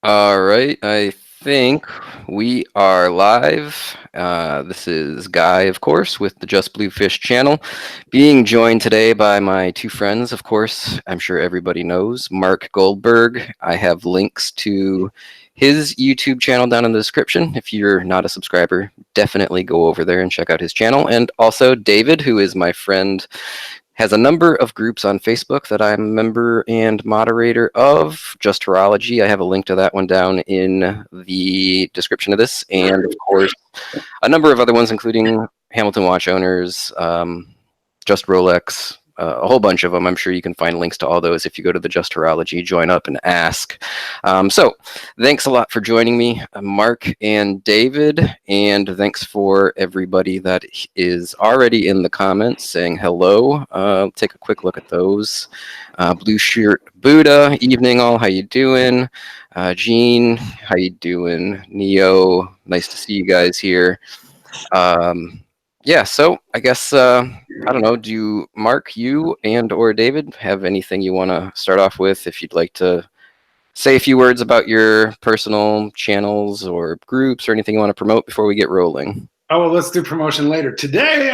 All right, I think we are live. This is Guy, of course, with the Just Bluefish channel, being joined today by my two friends, of course, I'm sure everybody knows, Marc Goldberg. I have links to his YouTube channel down in the description. If you're not a subscriber, definitely go over there and check out his channel. And also David, who is my friend, has a number of groups on Facebook that I'm a member and moderator of. Just Horology, I have a link to that one down in the description of this, and of course, a number of other ones, including Hamilton Watch Owners, Just Rolex, a whole bunch of them. I'm sure you can find links to all those if you go to the Just Horology, join up and ask. So thanks a lot for joining me, Marc and David, and thanks for everybody that is already in the comments saying hello. Take a quick look at those. Blue Shirt Buddha, evening all, how you doing? Gene, how you doing? Neo, nice to see you guys here. Yeah, so I guess I don't know. Do Marc, you and or David have anything you want to start off with? If you'd like to say a few words about your personal channels or groups or anything you want to promote before we get rolling. Oh, well, let's do promotion later. Today,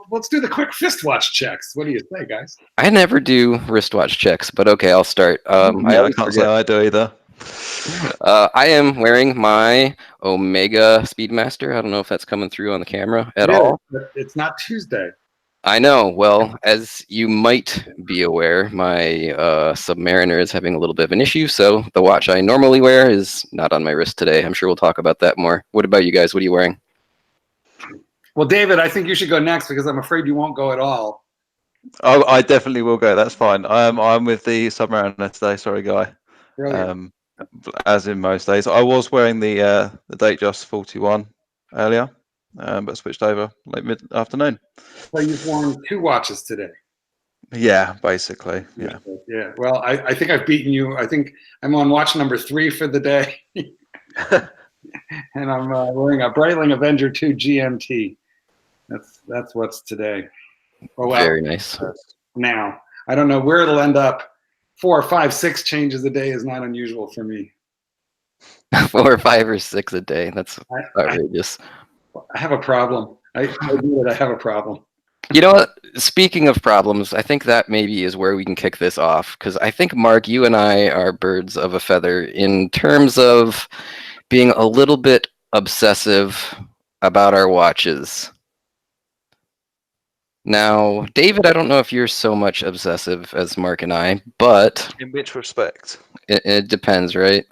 let's do the quick fistwatch checks. What do you say, guys? I never do wristwatch checks, but okay, I'll start. I can't say I do either. I am wearing my Omega Speedmaster. I don't know if that's coming through on the camera at all. But it's not Tuesday. I know. Well, as you might be aware, my Submariner is having a little bit of an issue, so the watch I normally wear is not on my wrist today. I'm sure we'll talk about that more. What about you guys? What are you wearing? Well, David, I think you should go next because I'm afraid you won't go at all. Oh, I definitely will go. That's fine. I'm with the Submariner today. Sorry, Guy. Brilliant. As in most days, I was wearing the Datejust 41 earlier, but switched over late mid-afternoon. So you've worn two watches today. Yeah, basically. Yeah. Yeah. Well, I think I've beaten you. I think I'm on watch number 3 for the day, and I'm wearing a Breitling Avenger 2 GMT. That's what's today. Oh, well, very nice. Now I don't know where it'll end up. 4 or 5, 6 changes a day is not unusual for me. 4 or 5 or 6 a day. That's outrageous. I have a problem. I admit I have a problem. You know what? Speaking of problems, I think that maybe is where we can kick this off, because I think, Marc, you and I are birds of a feather in terms of being a little bit obsessive about our watches. Now, David, I don't know if you're so much obsessive as Marc and I, but... In which respect? It depends, right?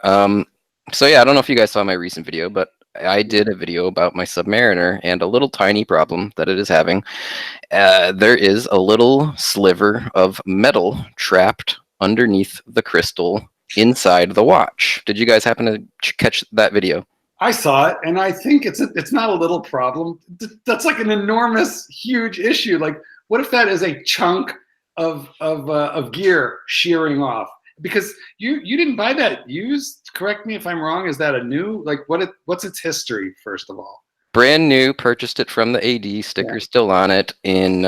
So yeah, I don't know if you guys saw my recent video, but I did a video about my Submariner and a little tiny problem that it is having. There is a little sliver of metal trapped underneath the crystal inside the watch. Did you guys happen to catch that video? I saw it, and I think it's not a little problem. That's like an enormous, huge issue. Like, what if that is a chunk of gear shearing off? Because you didn't buy that used. Correct me if I'm wrong. Is that a new? Like, what's its history, first of all? Brand new. Purchased it from the AD. Sticker still on it in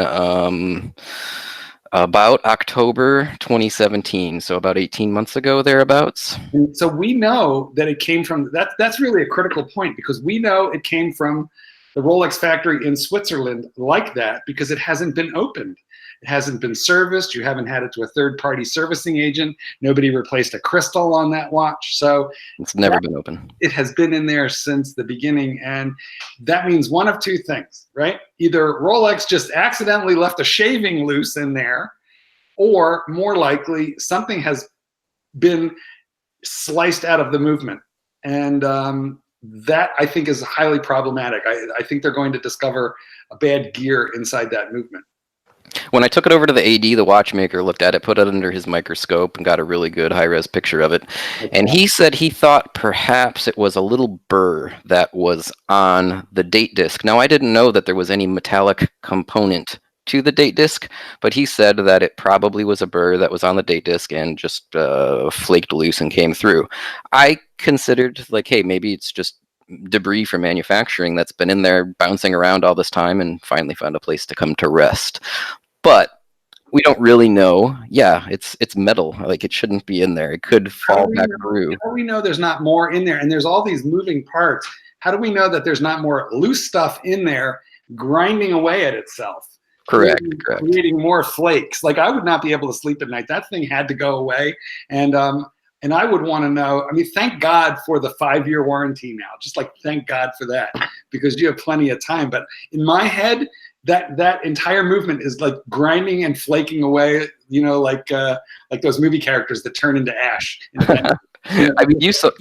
about October 2017, so about 18 months ago, thereabouts. And so we know that it came from, that's really a critical point, because we know it came from the Rolex factory in Switzerland like that, because it hasn't been opened. It hasn't been serviced. You haven't had it to a third-party servicing agent. Nobody replaced a crystal on that watch. So it's never been open. It has been in there since the beginning. And that means one of two things, right? Either Rolex just accidentally left a shaving loose in there, or more likely something has been sliced out of the movement. And that, I think, is highly problematic. I think they're going to discover a bad gear inside that movement. When I took it over to the AD, the watchmaker looked at it, put it under his microscope, and got a really good high-res picture of it. And he said he thought perhaps it was a little burr that was on the date disc. Now, I didn't know that there was any metallic component to the date disc, but he said that it probably was a burr that was on the date disc and just flaked loose and came through. I considered, like, hey, maybe it's just debris from manufacturing that's been in there bouncing around all this time and finally found a place to come to rest. But we don't really know. Yeah, it's metal. Like it shouldn't be in there. It could How do fall we back know? through. How do we know there's not more in there? And there's all these moving parts. How do we know that there's not more loose stuff in there grinding away at itself, Correct, correct. creating more flakes? Like I would not be able to sleep at night. That thing had to go away. And I would want to know. I mean, thank God for the 5-year warranty now. Just like thank God for that, because you have plenty of time. But in my head, that entire movement is like grinding and flaking away. You know, like those movie characters that turn into ash. I mean, you sold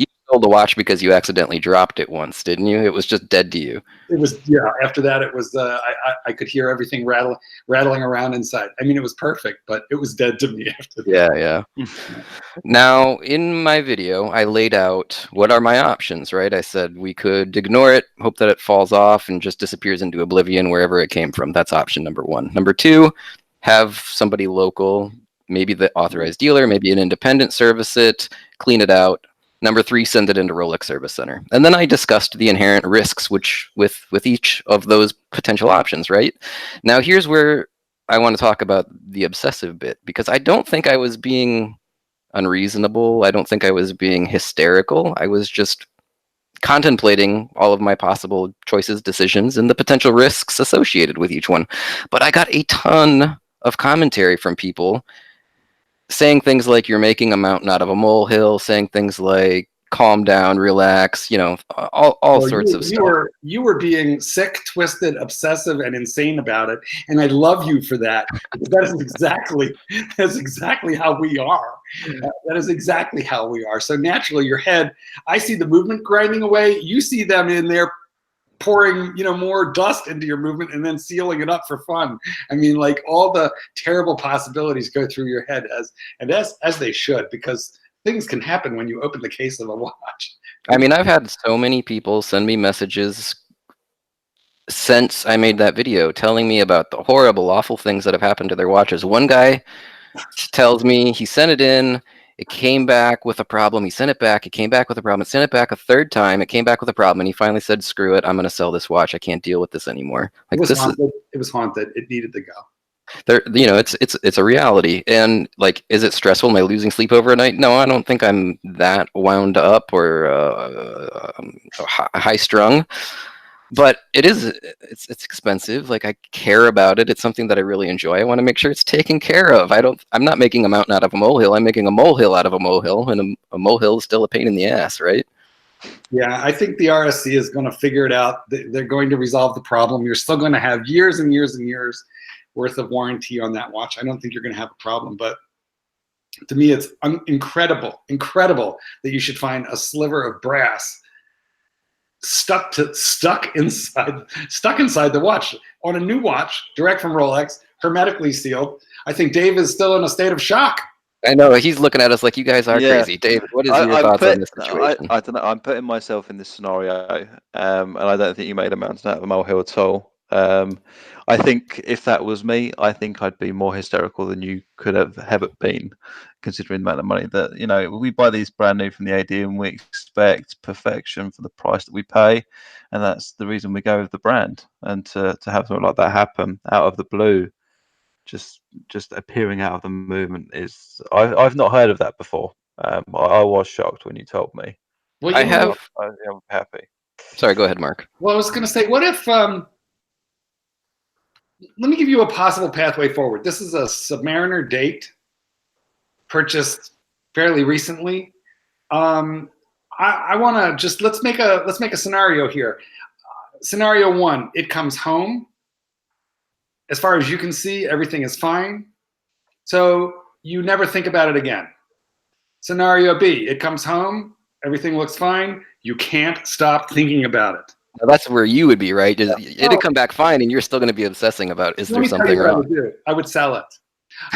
the watch because you accidentally dropped it once, didn't you? It was just dead to you. It was, yeah. After that, it was. I could hear everything rattling around inside. I mean, it was perfect, but it was dead to me after that. Yeah, yeah. Now, in my video, I laid out what are my options, right? I said we could ignore it, hope that it falls off and just disappears into oblivion wherever it came from. That's option number 1. Number 2, have somebody local, maybe the authorized dealer, maybe an independent, service it, clean it out. Number 3, send it into Rolex Service Center. And then I discussed the inherent risks which with each of those potential options, right? Now here's where I want to talk about the obsessive bit, because I don't think I was being unreasonable. I don't think I was being hysterical. I was just contemplating all of my possible choices, decisions, and the potential risks associated with each one. But I got a ton of commentary from people saying things like you're making a mountain out of a molehill, saying things like calm down, relax, all Well, sorts of stuff. you were being sick, twisted, obsessive, and insane about it, and I love you for that. Because that's exactly how we are. That is exactly how we are. So naturally, your head, I see the movement grinding away. You see them in there pouring more dust into your movement and then sealing it up for fun. I mean, like all the terrible possibilities go through your head as they should, because things can happen when you open the case of a watch. I mean, I've had so many people send me messages since I made that video telling me about the horrible, awful things that have happened to their watches. One guy tells me he sent it in, it came back with a problem, he sent it back, it came back with a problem, it sent it back a third time, it came back with a problem, and he finally said, screw it, I'm going to sell this watch, I can't deal with this anymore. Like, It was haunted. It needed to go. It's a reality. And like, is it stressful? Am I losing sleep over a night? No, I don't think I'm that wound up or high strung. But it's expensive. Like, I care about it. It's something that I really enjoy. I want to make sure it's taken care of. I'm not making a mountain out of a molehill. I'm making a molehill out of a molehill, and a molehill is still a pain in the ass, right? Yeah, I think the RSC is going to figure it out. They're going to resolve the problem. You're still going to have years and years and years worth of warranty on that watch. I don't think you're going to have a problem, but to me, it's incredible that you should find a sliver of brass stuck inside the watch on a new watch, direct from Rolex, hermetically sealed. I think Dave is still in a state of shock. I know, he's looking at us like you guys are crazy. David, what is your thoughts on this situation? I don't know. I'm putting myself in this scenario, and I don't think you made a mountain out of a molehill at all. I think if that was me, I think I'd be more hysterical than you could have been, considering the amount of money that we buy these brand new from the AD, and we expect perfection for the price that we pay, and that's the reason we go with the brand. And to have something like that happen out of the blue, just appearing out of the movement, is I've not heard of that before. I was shocked when you told me. Well, I'm happy. Sorry, go ahead, Mark. Well, I was going to say, what if let me give you a possible pathway forward. This is a Submariner date purchased fairly recently. I want to just let's make a scenario here. Scenario 1: it comes home. As far as you can see, everything is fine. So you never think about it again. Scenario B: it comes home, everything looks fine. You can't stop thinking about it. Now, that's where you would be, right? It'd come back fine, and you're still going to be obsessing about, is there something wrong? I would sell it.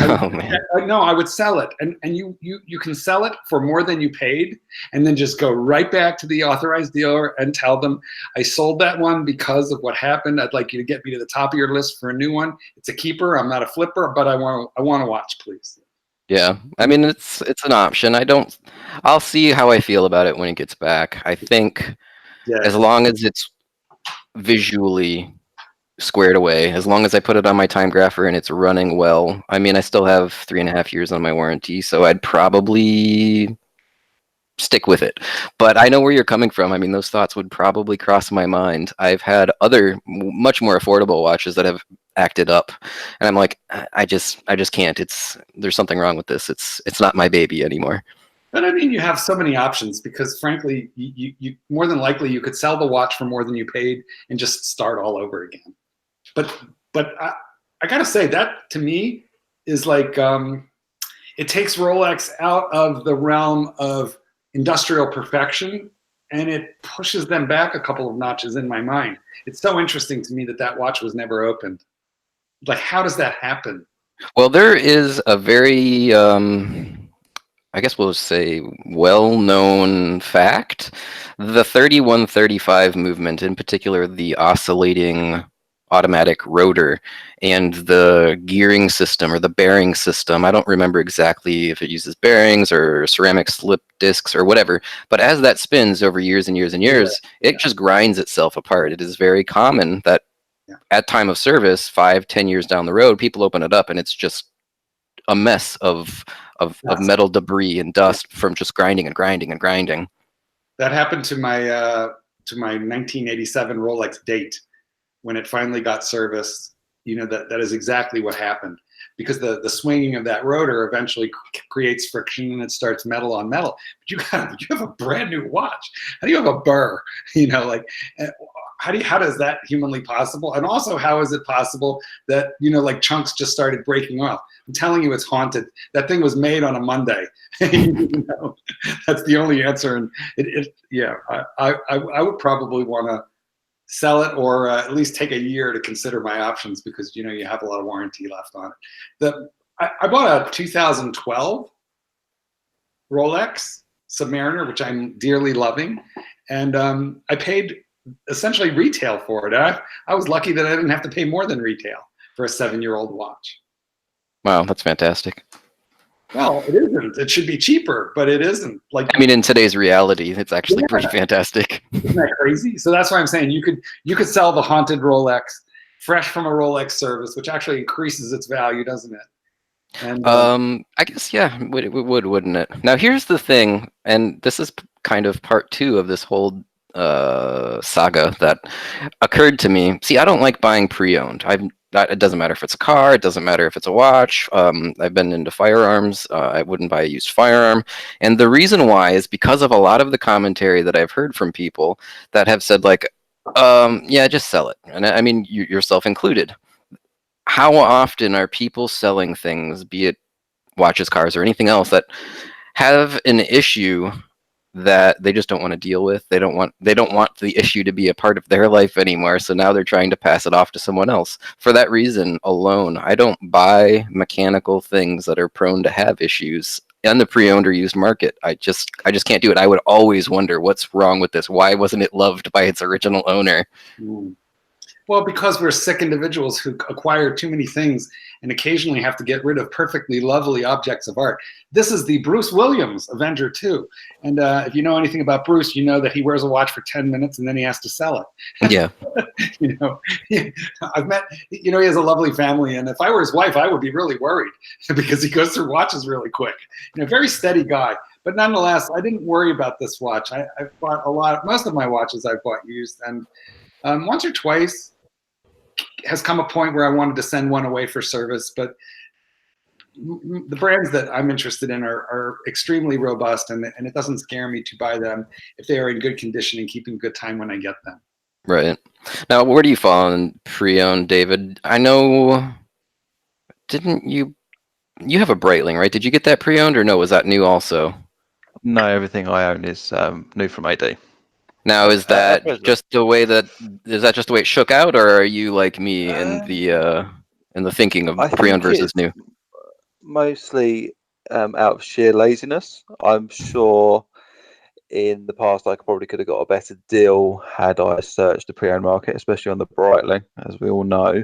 No, I would sell it, and you can sell it for more than you paid, and then just go right back to the authorized dealer and tell them, I sold that one because of what happened. I'd like you to get me to the top of your list for a new one. It's a keeper. I'm not a flipper, but I want to watch, please. Yeah, I mean, it's an option. I'll see how I feel about it when it gets back. I think as long as it's visually squared away. As long as I put it on my time grapher and it's running well. I mean, I still have 3.5 years on my warranty, so I'd probably stick with it. But I know where you're coming from. I mean, those thoughts would probably cross my mind. I've had other much more affordable watches that have acted up, and I'm like, I just can't. There's something wrong with this. It's not my baby anymore. But I mean, you have so many options because, frankly, you more than likely you could sell the watch for more than you paid and just start all over again. But I gotta say that to me is like it takes Rolex out of the realm of industrial perfection and it pushes them back a couple of notches in my mind. It's so interesting to me that that watch was never opened. Like, how does that happen? Well, there is a very I guess we'll say well-known fact. The 3135 movement, in particular the oscillating automatic rotor and the gearing system or the bearing system. I don't remember exactly if it uses bearings or ceramic slip discs or whatever, but as that spins over years and years and years, it just grinds itself apart. It is very common that at time of service, 5-10 years down the road, people open it up and it's just a mess of metal debris and dust from just grinding and grinding and grinding. That happened to my 1987 Rolex Date when it finally got serviced. You know, that is exactly what happened, because the swinging of that rotor eventually creates friction and it starts metal on metal. But you have a brand new watch. How do you have a burr? You know, like how does that humanly possible? And also, how is it possible that, you know, like chunks just started breaking off? I'm telling you, it's haunted. That thing was made on a Monday. You know, that's the only answer. And I would probably want to sell it or at least take a year to consider my options, because, you know, you have a lot of warranty left on it. I bought a 2012 Rolex Submariner, which I'm dearly loving, and I paid essentially retail for it. I was lucky that I didn't have to pay more than retail for a 7-year-old watch. Wow, that's fantastic. Well, it isn't. It should be cheaper, but it isn't. Like, I mean, in today's reality, it's actually pretty fantastic. Isn't that crazy? So that's why I'm saying you could sell the haunted Rolex fresh from a Rolex service, which actually increases its value, doesn't it? And I guess, yeah, it would, wouldn't it? Now, here's the thing, and this is kind of part 2 of this whole saga that occurred to me. See, I don't like buying pre-owned. It doesn't matter if it's a car, it doesn't matter if it's a watch. I've been into firearms. I wouldn't buy a used firearm. And the reason why is because of a lot of the commentary that I've heard from people that have said, like, yeah, just sell it. And I mean, yourself included. How often are people selling things, be it watches, cars, or anything else, that have an issue that they just don't want to deal with? They don't want the issue to be a part of their life anymore, so now they're trying to pass it off to someone else. For that reason alone, I don't buy mechanical things that are prone to have issues in the pre-owned or used market. I just can't do it. I would always wonder, what's wrong with this? Why wasn't it loved by its original owner? Well, because we're sick individuals who acquire too many things and occasionally have to get rid of perfectly lovely objects of art. This is the Bruce Williams Avenger 2. And if you know anything about Bruce, you know that he wears a watch for 10 minutes and then he has to sell it. Yeah. You know, I've met, you know, he has a lovely family. And if I were his wife, I would be really worried because he goes through watches really quick. You know, very steady guy. But nonetheless, I didn't worry about this watch. I've bought most of my watches I've bought used. And once or twice has come a point where I wanted to send one away for service, but the brands that I'm interested in are extremely robust, and it doesn't scare me to buy them if they are in good condition and keeping good time when I get them. Right. Now, where do you fall on pre-owned, David? I know, didn't you have a Breitling, right? Did you get that pre-owned, or no, was that new also? No, everything I own is new from AD. Now, is that just the way it shook out, or are you like me in the thinking of pre-owned versus new? Mostly out of sheer laziness. I'm sure in the past I probably could have got a better deal had I searched the pre-owned market, especially on the Breitling, as we all know.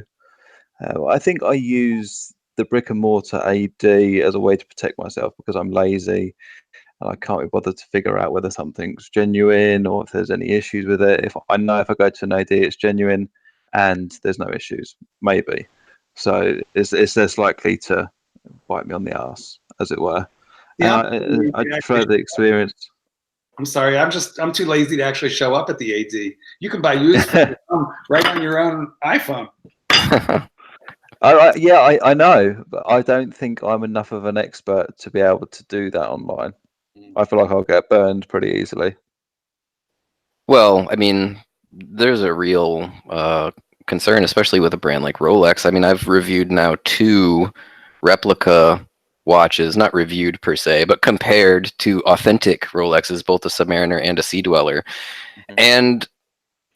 I think I use the brick and mortar AD as a way to protect myself because I'm lazy. And I can't be bothered to figure out whether something's genuine or if there's any issues with it. If I go to an AD, it's genuine, and there's no issues, maybe. So it's less likely to bite me on the arse, as it were. Yeah, And I prefer the experience. I'm sorry, I'm too lazy to actually show up at the AD. You can buy used right on your own iPhone. I know, but I don't think I'm enough of an expert to be able to do that online. I feel like I'll get burned pretty easily. Well, I mean, there's a real concern, especially with a brand like Rolex. I mean, I've reviewed now 2 replica watches, not reviewed per se, but compared to authentic Rolexes, both a Submariner and a Sea Dweller. And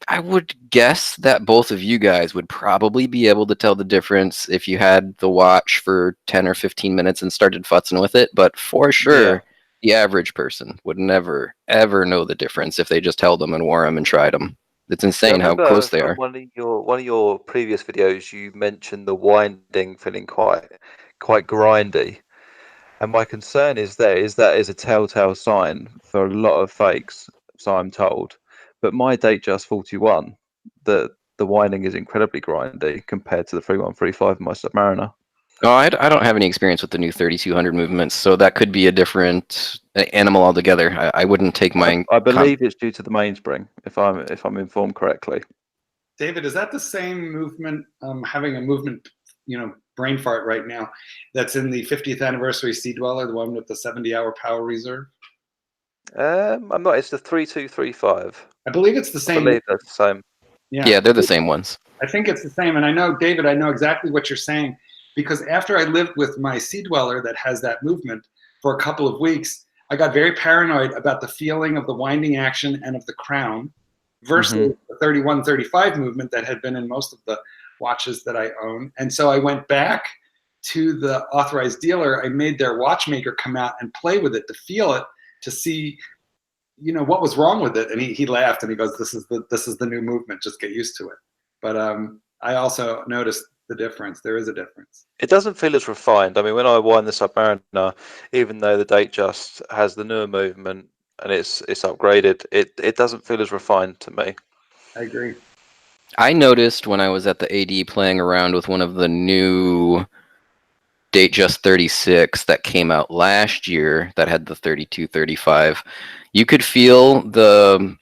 I would guess that both of you guys would probably be able to tell the difference if you had the watch for 10 or 15 minutes and started futzing with it. But for sure, the average person would never, ever know the difference if they just held them and wore them and tried them. It's insane how close they are. One of your previous videos, you mentioned the winding feeling quite grindy, and my concern is that is a telltale sign for a lot of fakes. So I'm told, but my Datejust 41, the winding is incredibly grindy compared to the 3135 in my Submariner. No, I don't have any experience with the new 3200 movements, so that could be a different animal altogether. I wouldn't take my. I believe it's due to the mainspring, if I'm informed correctly. David, is that the same movement? Having a movement, brain fart right now. That's in the 50th anniversary Sea Dweller, the one with the 70-hour power reserve. I'm not. It's the 3235. I believe it's the same. I believe that's the same. Yeah, they're the same ones. I think it's the same, and I know, David, I know exactly what you're saying, because after I lived with my Sea Dweller that has that movement for a couple of weeks, I got very paranoid about the feeling of the winding action and of the crown versus the 3135 movement that had been in most of the watches that I own. And so I went back to the authorized dealer. I made their watchmaker come out and play with it to feel it, to see what was wrong with it. And he laughed and he goes, this is the new movement, just get used to it. But I also noticed the difference. There is a difference. It doesn't feel as refined. I mean, when I wind the Submariner, even though the Datejust has the newer movement and it's upgraded, it doesn't feel as refined to me. I agree. I noticed when I was at the AD playing around with one of the new Datejust 36 that came out last year that had the 3235, you could feel the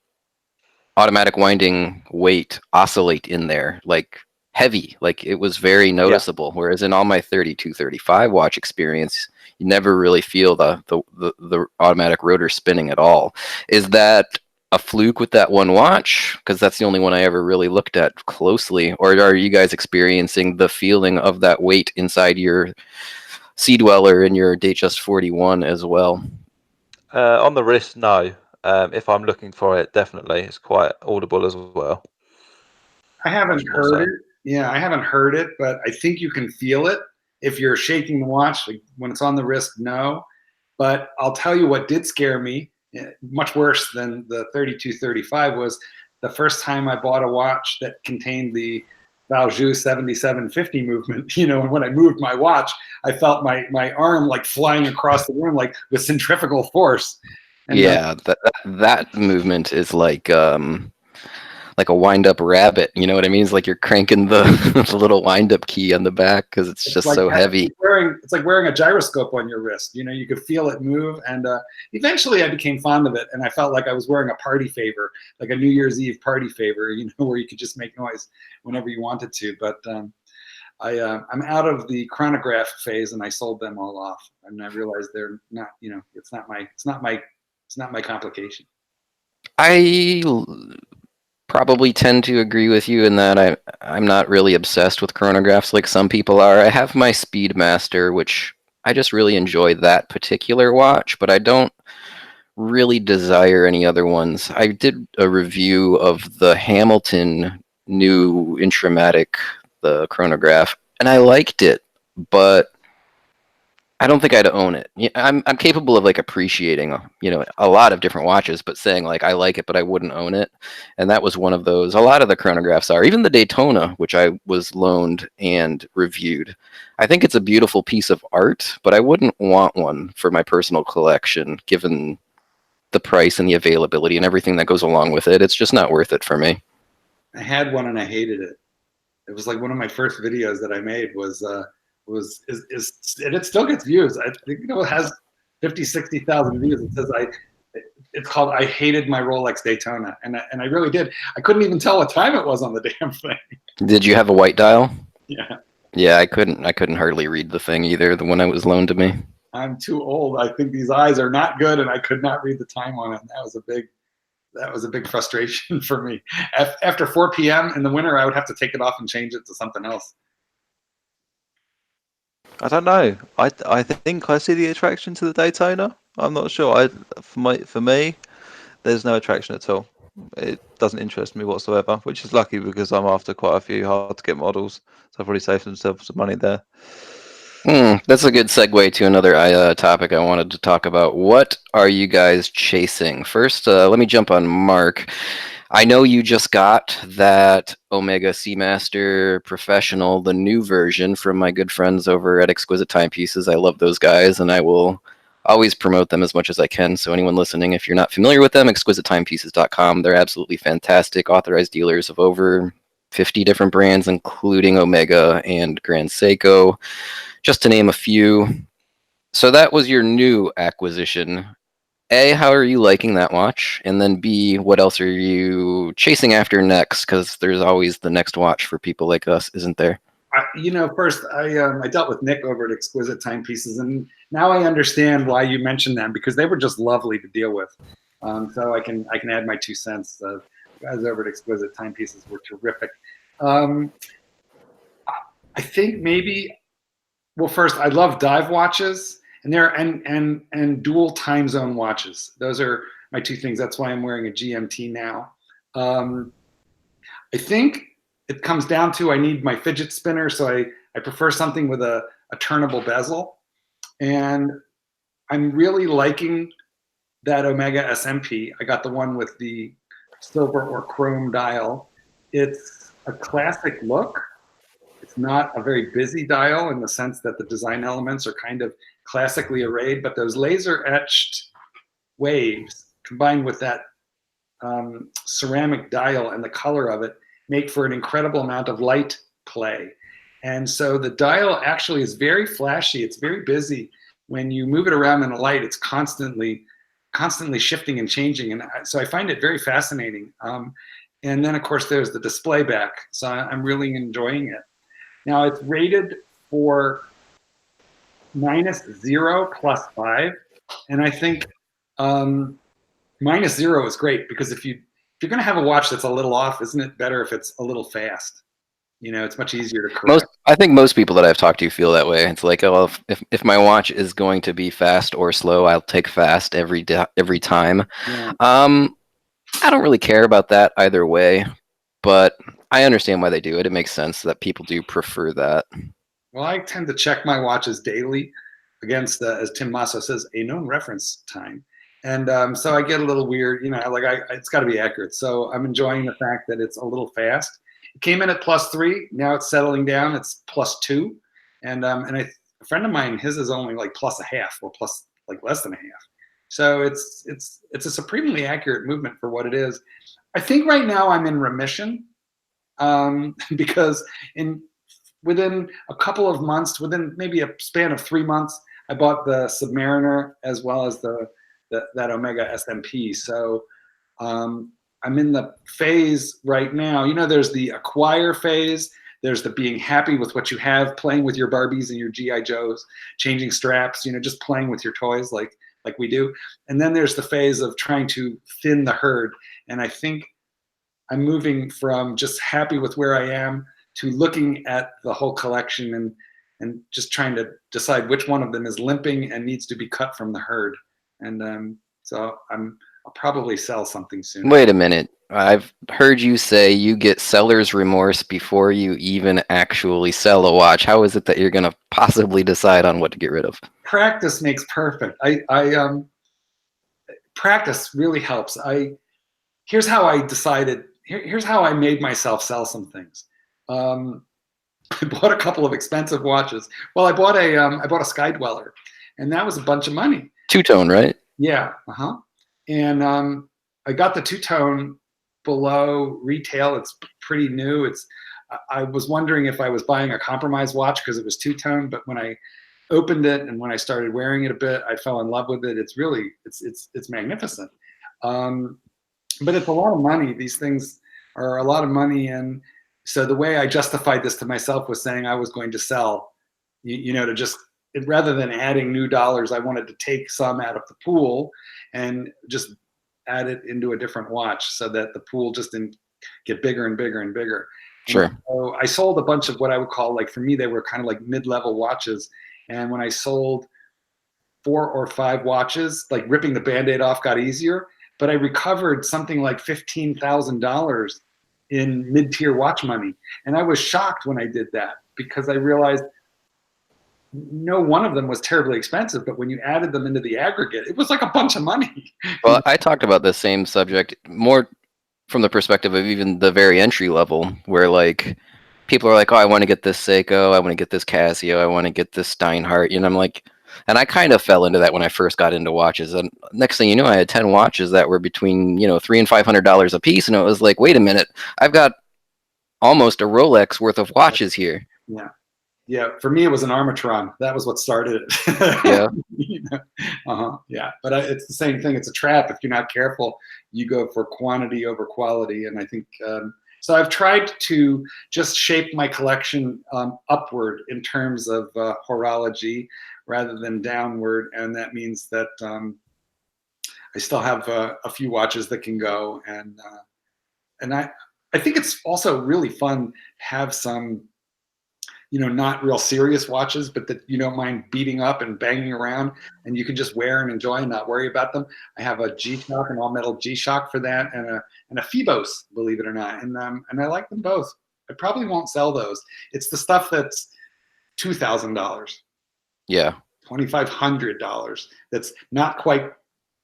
automatic winding weight oscillate in there, like heavy, like it was very noticeable. Whereas in all my 3235 watch experience, you never really feel the automatic rotor spinning at all. Is that a fluke with that one watch? Because that's the only one I ever really looked at closely. Or are you guys experiencing the feeling of that weight inside your Sea Dweller and your Datejust 41 as well? On the wrist, no. If I'm looking for it, definitely. It's quite audible as well. I haven't heard it. Yeah, I haven't heard it, but I think you can feel it if you're shaking the watch. Like when it's on the wrist, no. But I'll tell you what did scare me, much worse than the 3235, was the first time I bought a watch that contained the Valjoux 7750 movement. And when I moved my watch, I felt my arm like flying across the room, like with centrifugal force. And that movement is like a wind-up rabbit. You know what I mean? It's like you're cranking the little wind-up key on the back because it's just like so heavy. It's like wearing a gyroscope on your wrist. You could feel it move. And eventually I became fond of it. And I felt like I was wearing a party favor, like a New Year's Eve party favor, where you could just make noise whenever you wanted to. But I'm out of the chronograph phase, and I sold them all off. And I realized they're not, it's not my complication. I probably tend to agree with you in that I'm not really obsessed with chronographs like some people are. I have my Speedmaster, which I just really enjoy that particular watch, but I don't really desire any other ones. I did a review of the Hamilton new Intramatic, the chronograph, and I liked it, but I don't think I'd own it. I'm capable of like appreciating, a lot of different watches, but saying like I like it, but I wouldn't own it. And that was one of those. A lot of the chronographs are, even the Daytona, which I was loaned and reviewed. I think it's a beautiful piece of art, but I wouldn't want one for my personal collection, given the price and the availability and everything that goes along with it. It's just not worth it for me. I had one and I hated it. It was like one of my first videos that I made and it still gets views. I think it has 50, 60,000 views. It says it's called I hated my Rolex Daytona, and I really did. I couldn't even tell what time it was on the damn thing. Did you have a white dial? Yeah, Yeah, I couldn't hardly read the thing either, the one that was loaned to me. I'm too old. I think these eyes are not good, and I could not read the time on it. And that was a big frustration for me. After 4 p.m. in the winter, I would have to take it off and change it to something else. I don't know. I think I see the attraction to the Daytona. I'm not sure. For me, there's no attraction at all. It doesn't interest me whatsoever, which is lucky because I'm after quite a few hard to get models, so I've probably saved myself some money there. That's a good segue to another topic I wanted to talk about. What are you guys chasing? First, let me jump on Mark. I know you just got that Omega Seamaster Professional, the new version, from my good friends over at Exquisite Timepieces. I love those guys, and I will always promote them as much as I can. So anyone listening, if you're not familiar with them, exquisitetimepieces.com. They're absolutely fantastic, authorized dealers of over 50 different brands, including Omega and Grand Seiko, just to name a few. So that was your new acquisition. A, how are you liking that watch? And then B, what else are you chasing after next? Because there's always the next watch for people like us, isn't there? First I dealt with Nick over at Exquisite Timepieces, and now I understand why you mentioned them, because they were just lovely to deal with. So I can add my 2 cents. Guys over at Exquisite Timepieces were terrific. I think maybe, well, first, I love dive watches, and dual time zone watches. Those are my 2 things. That's why I'm wearing a GMT now. I think it comes down to I need my fidget spinner, so I prefer something with a turnable bezel. And I'm really liking that Omega SMP. I got the one with the silver or chrome dial. It's a classic look. It's not a very busy dial in the sense that the design elements are kind of classically arrayed, but those laser etched waves combined with that ceramic dial and the color of it make for an incredible amount of light play. And so the dial actually is very flashy. It's very busy. When you move it around in the light, it's constantly shifting and changing. And so I find it very fascinating. And then, of course, there's the display back. So I'm really enjoying it. Now, it's rated for -0 +5. And I think -0 is great, because if you're going to have a watch that's a little off, isn't it better if it's a little fast? It's much easier to correct. I think most people that I've talked to feel that way. It's like, oh, if my watch is going to be fast or slow, I'll take fast every time. Yeah. I don't really care about that either way, but I understand why they do it. It makes sense that people do prefer that. Well, I tend to check my watches daily against, as Tim Masso says, a known reference time. And so I get a little weird, it's got to be accurate. So I'm enjoying the fact that it's a little fast. It came in at +3. Now it's settling down. It's +2. And a friend of mine, his is only like +0.5 or plus like less than 0.5. So it's a supremely accurate movement for what it is. I think right now I'm in remission, because within a couple of months, within maybe a span of 3 months, I bought the Submariner as well as that Omega SMP. So I'm in the phase right now. There's the acquire phase. There's the being happy with what you have, playing with your Barbies and your G.I. Joes, changing straps, just playing with your toys like we do. And then there's the phase of trying to thin the herd. And I think I'm moving from just happy with where I am to looking at the whole collection and just trying to decide which one of them is limping and needs to be cut from the herd. And so I'll probably sell something soon. Wait a minute. I've heard you say you get seller's remorse before you even actually sell a watch. How is it that you're going to possibly decide on what to get rid of? Practice makes perfect. Practice really helps. Here's how I decided. Here's how I made myself sell some things. I bought a couple of expensive watches. Well, I bought a Sky Dweller, and that was a bunch of money. Two-tone, right? Yeah. And I got the two-tone below retail. It's pretty new. I was wondering if I was buying a compromise watch because it was two-tone, but when I opened it and when I started wearing it a bit, I fell in love with it. It's really, it's magnificent. But it's a lot of money. These things are a lot of money. And so the way I justified this to myself was saying I was going to sell, to just, rather than adding new dollars, I wanted to take some out of the pool and just add it into a different watch so that the pool just didn't get bigger and bigger and bigger. Sure. And so I sold a bunch of what I would call, like, for me, they were kind of like mid-level watches. And when I sold 4 or 5 watches, like, ripping the Band-Aid off got easier, but I recovered something like $15,000 in mid-tier watch money. And I was shocked when I did that because I realized no one of them was terribly expensive, but when you added them into the aggregate, it was like a bunch of money. Well, I talked about this same subject more from the perspective of even the very entry level, where like people are like, "Oh, I want to get this Seiko, I want to get this Casio, I want to get this Steinhardt," I'm like, and I kind of fell into that when I first got into watches. And next thing you know, I had 10 watches that were between $300 and $500 a piece, and it was like, wait a minute, I've got almost a Rolex worth of watches here. Yeah. Yeah, for me, it was an Armatron. That was what started it. Yeah. Yeah, but it's the same thing. It's a trap. If you're not careful, you go for quantity over quality. And I think, so I've tried to just shape my collection upward in terms of horology rather than downward. And that means that I still have a few watches that can go. And I think it's also really fun to have some, not real serious watches, but that you don't mind beating up and banging around, and you can just wear and enjoy and not worry about them. I have a G-Shock, an all-metal G-Shock for that, and a Phoebos, believe it or not, and I like them both. I probably won't sell those. It's the stuff that's $2,000, Yeah. $2,500. That's not quite,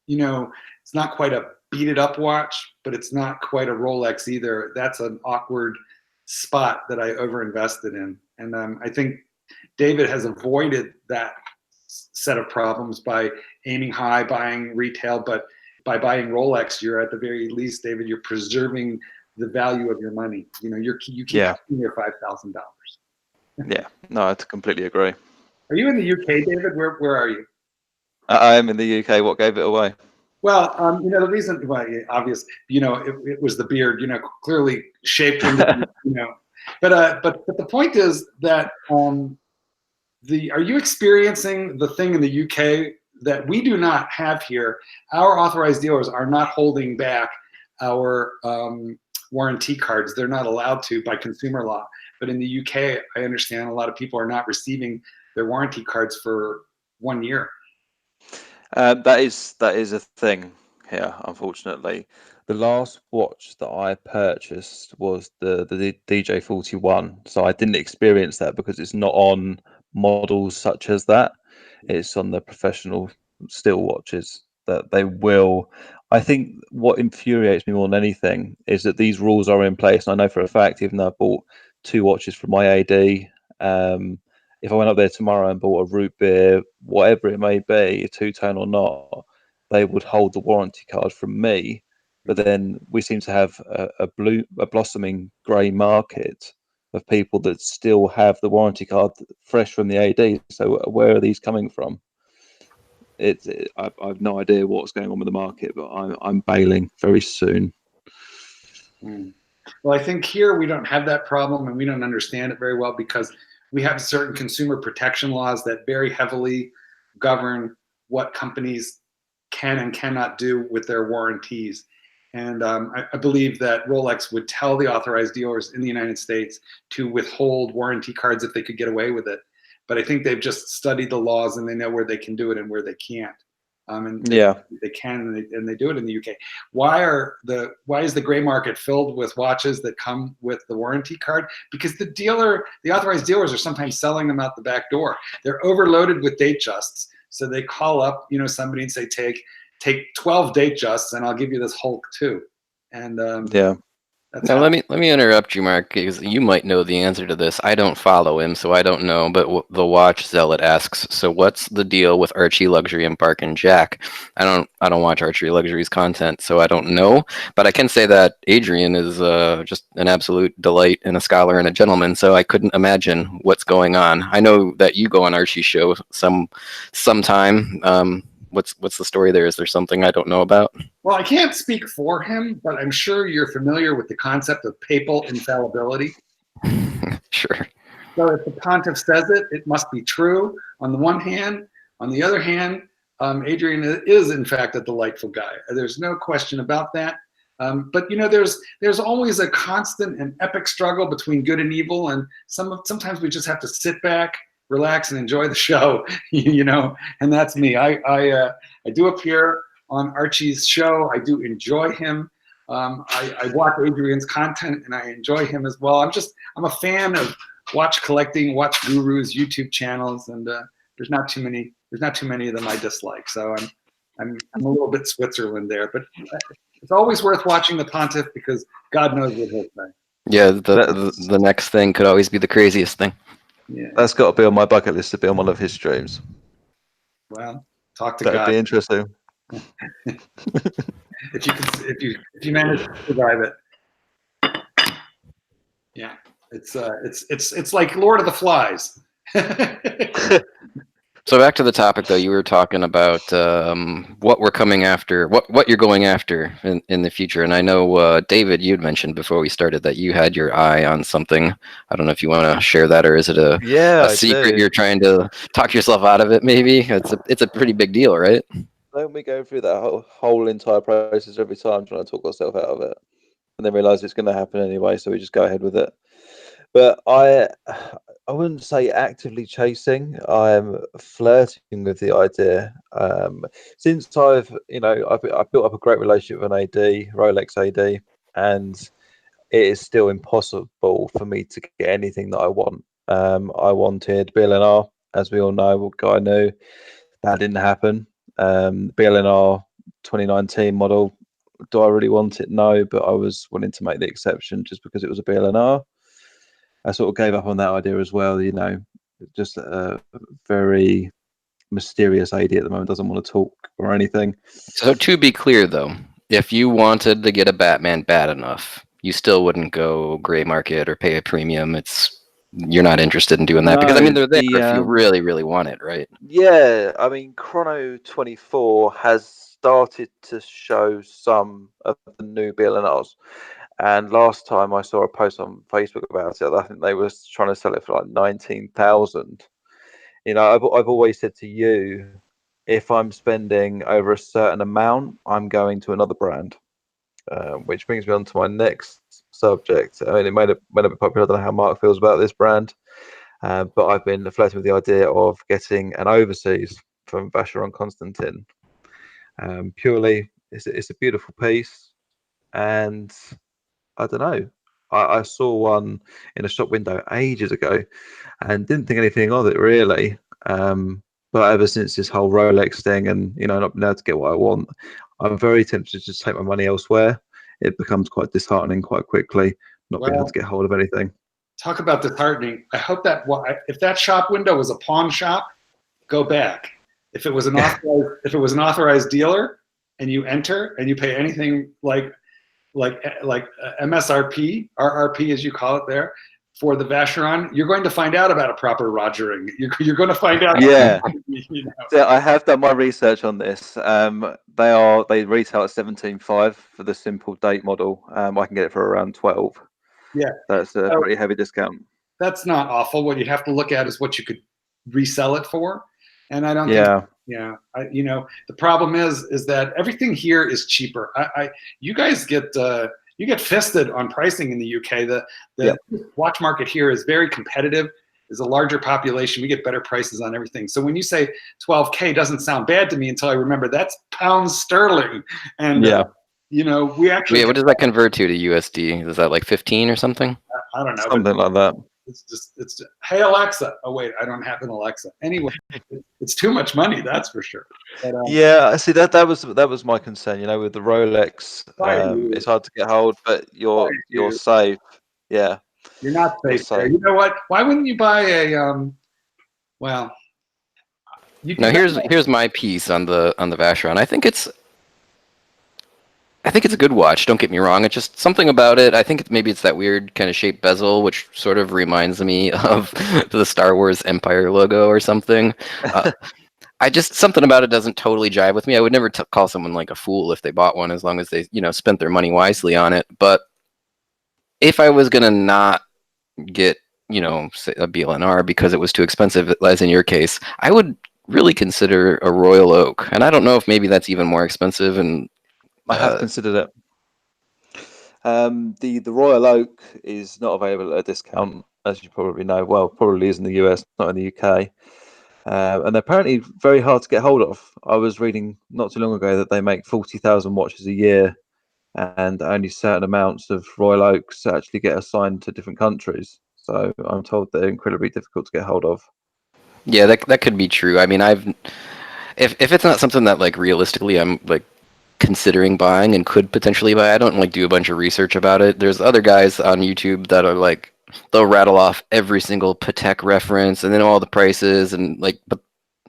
it's not quite a beat-it-up watch, but it's not quite a Rolex either. That's an awkward spot that I overinvested in. And I think David has avoided that set of problems by aiming high, buying retail, but by buying Rolex, you're at the very least, David, you're preserving the value of your money. You keep your $5,000. Yeah, no, I completely agree. Are you in the UK, David? Where are you? I am in the UK. What gave it away? Well, the reason, well, obvious, it was the beard, clearly shaped into, But the point is that are you experiencing the thing in the UK that we do not have here? Our authorized dealers are not holding back our warranty cards. They're not allowed to by consumer law. But in the UK, I understand a lot of people are not receiving their warranty cards for 1 year. That is a thing here, unfortunately. The last watch that I purchased was the DJ41, so I didn't experience that because it's not on models such as that. It's on the professional steel watches that they will. I think what infuriates me more than anything is that these rules are in place, and I know for a fact, even though I bought 2 watches from my AD, if I went up there tomorrow and bought a root beer, whatever it may be, a two-tone or not, they would hold the warranty card from me. But then we seem to have a blossoming grey market of people that still have the warranty card fresh from the AD. So where are these coming from? I've no idea what's going on with the market, but I'm bailing very soon. Well, I think here we don't have that problem, and we don't understand it very well because we have certain consumer protection laws that very heavily govern what companies can and cannot do with their warranties. And I believe that Rolex would tell the authorized dealers in the United States to withhold warranty cards if they could get away with it. But I think they've just studied the laws and they know where they can do it and where they can't. They can and they do it in the UK. Why is the gray market filled with watches that come with the warranty card? Because the authorized dealers are sometimes selling them out the back door. They're overloaded with date justs. So they call up, somebody and say, take 12 date justs and I'll give you this Hulk too. And That's Now how. let me interrupt you, Mark, because you might know the answer to this. I don't follow him, so I don't know. But the Watch Zealot asks, so what's the deal with Archie Luxury and Bark and Jack? I don't watch Archie Luxury's content, so I don't know. But I can say that Adrian is just an absolute delight and a scholar and a gentleman. So I couldn't imagine what's going on. I know that you go on Archie's show sometime. What's the story there? Is there something I don't know about? Well, I can't speak for him, but I'm sure you're familiar with the concept of papal infallibility. Sure. So if the pontiff says it, it must be true on the one hand. On the other hand, Adrian is in fact a delightful guy. There's no question about that. But there's always a constant and epic struggle between good and evil, and sometimes we just have to sit back, relax, and enjoy the show. And that's me. I do appear on Archie's show. I do enjoy him. I watch Adrian's content and I enjoy him as well. I'm a fan of watch collecting, watch gurus, YouTube channels, and there's not too many of them I dislike. So I'm a little bit Switzerland there, but it's always worth watching the pontiff because God knows what he'll say. Yeah, the next thing could always be the craziest thing. Yeah. That's got to be on my bucket list to be on one of his streams. Well, talk to That'd God. be interesting. if you manage to survive it. Yeah, it's like Lord of the Flies. So back to the topic, though, you were talking about what we're coming after, what you're going after in the future. And I know, David, you'd mentioned before we started that you had your eye on something. I don't know if you want to share that, or is it a secret do. you're trying to talk yourself out of it, maybe? It's a pretty big deal, right? Don't we go through that whole entire process every time trying to talk ourselves out of it? And then realise it's going to happen anyway, so we just go ahead with it. But I wouldn't say actively chasing. I'm flirting with the idea. Since I've built up a great relationship with an AD, Rolex AD, and it is still impossible for me to get anything that I want. I wanted BLNR, as we all know, guy knew. That didn't happen. BLNR 2019 model. Do I really want it? No, but I was willing to make the exception just because it was a BLNR. I sort of gave up on that idea as well. Just a very mysterious AD at the moment, doesn't want to talk or anything. So to be clear, though, if you wanted to get a Batman bad enough, you still wouldn't go gray market or pay a premium. You're not interested in doing that because I mean they're there if you really, really want it, right? Yeah, I mean Chrono 24 has started to show some of the new BLNRs. And last time I saw a post on Facebook about it, I think they were trying to sell it for like 19,000. I've always said to you, if I'm spending over a certain amount, I'm going to another brand. Which brings me on to my next subject. I mean, it made a bit popular. I don't know how Mark feels about this brand, but I've been flirting with the idea of getting an overseas from Vacheron Constantin. Purely, it's a beautiful piece, and I don't know. I saw one in a shop window ages ago, and didn't think anything of it really. But ever since this whole Rolex thing, and not being able to get what I want, I'm very tempted to just take my money elsewhere. It becomes quite disheartening quite quickly, not being able to get hold of anything. Talk about disheartening. I hope that if that shop window was a pawn shop, go back. If it was an authorized dealer, and you enter and you pay anything like MSRP, RRP as you call it there, for the Vacheron, you're going to find out about a proper rogering. You're going to find out. Yeah. So I have done my research on this. They retail at 17.5 for the simple date model. I can get it for around 12. Yeah, that's a pretty heavy discount. That's not awful. What you have to look at is what you could resell it for, and I don't. The problem is that everything here is cheaper. You guys get fisted on pricing in the UK. The watch market here is very competitive. There's a larger population. We get better prices on everything. So when you say 12K, doesn't sound bad to me until I remember that's pounds sterling. And we actually. What does that convert to USD? Is that like 15 or something? I don't know. Something like that. it's hey Alexa. Oh wait, I don't have an Alexa. Anyway, it's too much money, that's for sure. But, Yeah, I see that was my concern. You know, with the Rolex, quiet it's you, hard to get hold, but quiet you're you. safe. Yeah, You're not you're safe there. safe. You know what? Why wouldn't you buy a well, you Now can. here's my piece on the Vacheron. I think it's a good watch. Don't get me wrong. It's just something about it. I think maybe it's that weird kind of shaped bezel, which sort of reminds me of the Star Wars Empire logo or something. Uh, I just something about it doesn't totally jive with me. I would never call someone like a fool if they bought one, as long as they spent their money wisely on it. But if I was gonna not get say a BLNR because it was too expensive, as in your case, I would really consider a Royal Oak. And I don't know if maybe that's even more expensive. And I have considered it. The Royal Oak is not available at a discount, as you probably know. Well, probably is in the US, not in the UK. And they're apparently very hard to get hold of. I was reading not too long ago that they make 40,000 watches a year, and only certain amounts of Royal Oaks actually get assigned to different countries. So I'm told they're incredibly difficult to get hold of. yeah, that could be true. I mean, if it's not something that like realistically I'm like considering buying and could potentially buy, I don't like do a bunch of research about it. There's other guys on YouTube that are like they'll rattle off every single Patek reference and then all the prices and but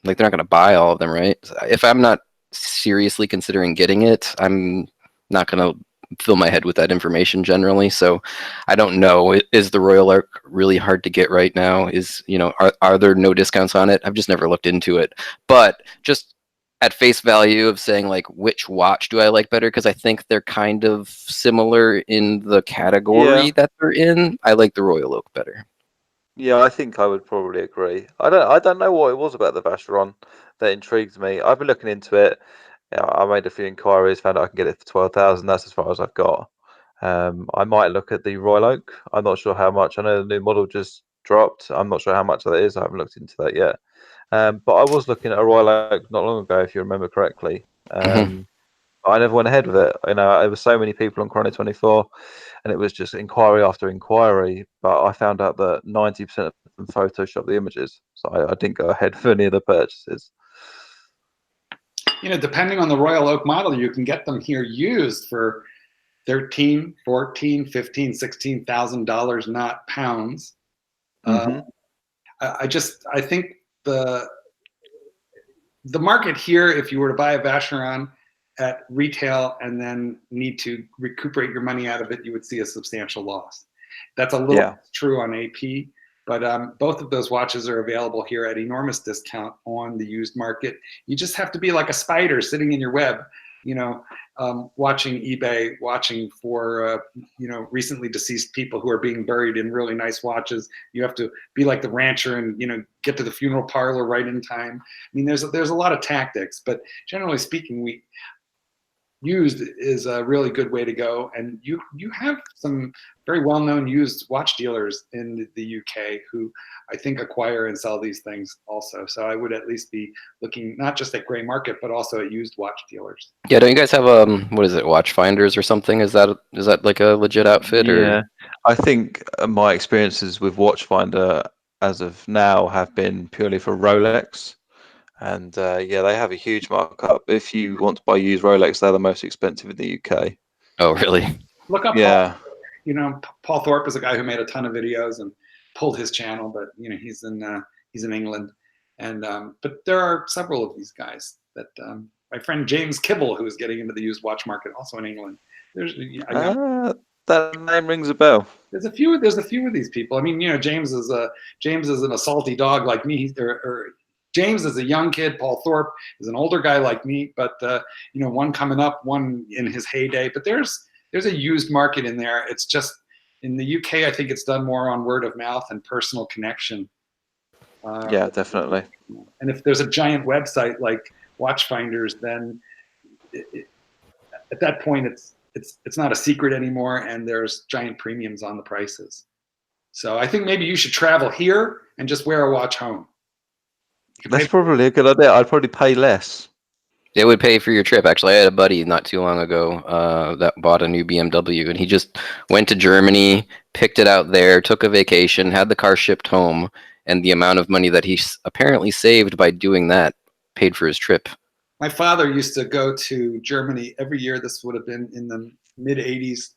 like they're not going to buy all of them, right? If I'm not seriously considering getting it, I'm not going to fill my head with that information generally. So I don't know. Is the Royal Arc really hard to get right now? Are there no discounts on it? I've just never looked into it. But just at face value of saying like which watch do I like better, because I think they're kind of similar in the Yeah, category that they're in. I like the Royal Oak better. yeah, I think I would probably agree. I don't know what it was about the Vacheron that intrigued me. I've been looking into it. Yeah, I made a few inquiries, found out I can get it for 12,000. That's as far as I've got. I might look at the Royal Oak. I'm not sure how much. I know the new model just dropped. I'm not sure how much that is. I haven't looked into that yet. But I was looking at a Royal Oak not long ago, if you remember correctly. Hmm. I never went ahead with it. There were so many people on Chrono 24, and it was just inquiry after inquiry. But I found out that 90% of them photoshopped the images, so I didn't go ahead for any of the purchases. Depending on the Royal Oak model, you can get them here used for 13, 14, 15, $16,000, not pounds. Hmm. I think the market here, if you were to buy a Vacheron at retail and then need to recuperate your money out of it, you would see a substantial loss. That's a little Yeah. true on AP, but both of those watches are available here at enormous discount on the used market. You just have to be like a spider sitting in your web, watching eBay, watching for recently deceased people who are being buried in really nice watches. You have to be like the rancher and get to the funeral parlor right in time. I mean, there's a lot of tactics, but generally speaking, used is a really good way to go. And you have some very well-known used watch dealers in the UK who I think acquire and sell these things also. So I would at least be looking not just at gray market, but also at used watch dealers. Yeah, don't you guys have what is it, watch finders or something? Is that like a legit outfit or? Yeah, I think my experiences with Watchfinder as of now have been purely for Rolex. And yeah, they have a huge markup. If you want to buy used Rolex, they're the most expensive in the UK. Oh, really? Look up Paul. Yeah. Paul Thorpe is a guy who made a ton of videos and pulled his channel, but he's in England, and but there are several of these guys that my friend James Kibble, who is getting into the used watch market, also in England. That name rings a bell. There's a few of these people. I mean, James isn't a salty dog like me, or James is a young kid. Paul Thorpe is an older guy like me, but one coming up, one in his heyday. But there's a used market in there. It's just in the UK, I think it's done more on word of mouth and personal connection. Yeah, definitely. And if there's a giant website like Watchfinders, then at that point it's not a secret anymore, and there's giant premiums on the prices. So I think maybe you should travel here and just wear a watch home. That's probably a good idea. I'd probably pay less. It would pay for your trip. Actually, I had a buddy not too long ago that bought a new BMW, and he just went to Germany, picked it out there, took a vacation, had the car shipped home, and the amount of money that he apparently saved by doing that paid for his trip. My father used to go to Germany every year. This would have been in the mid 80s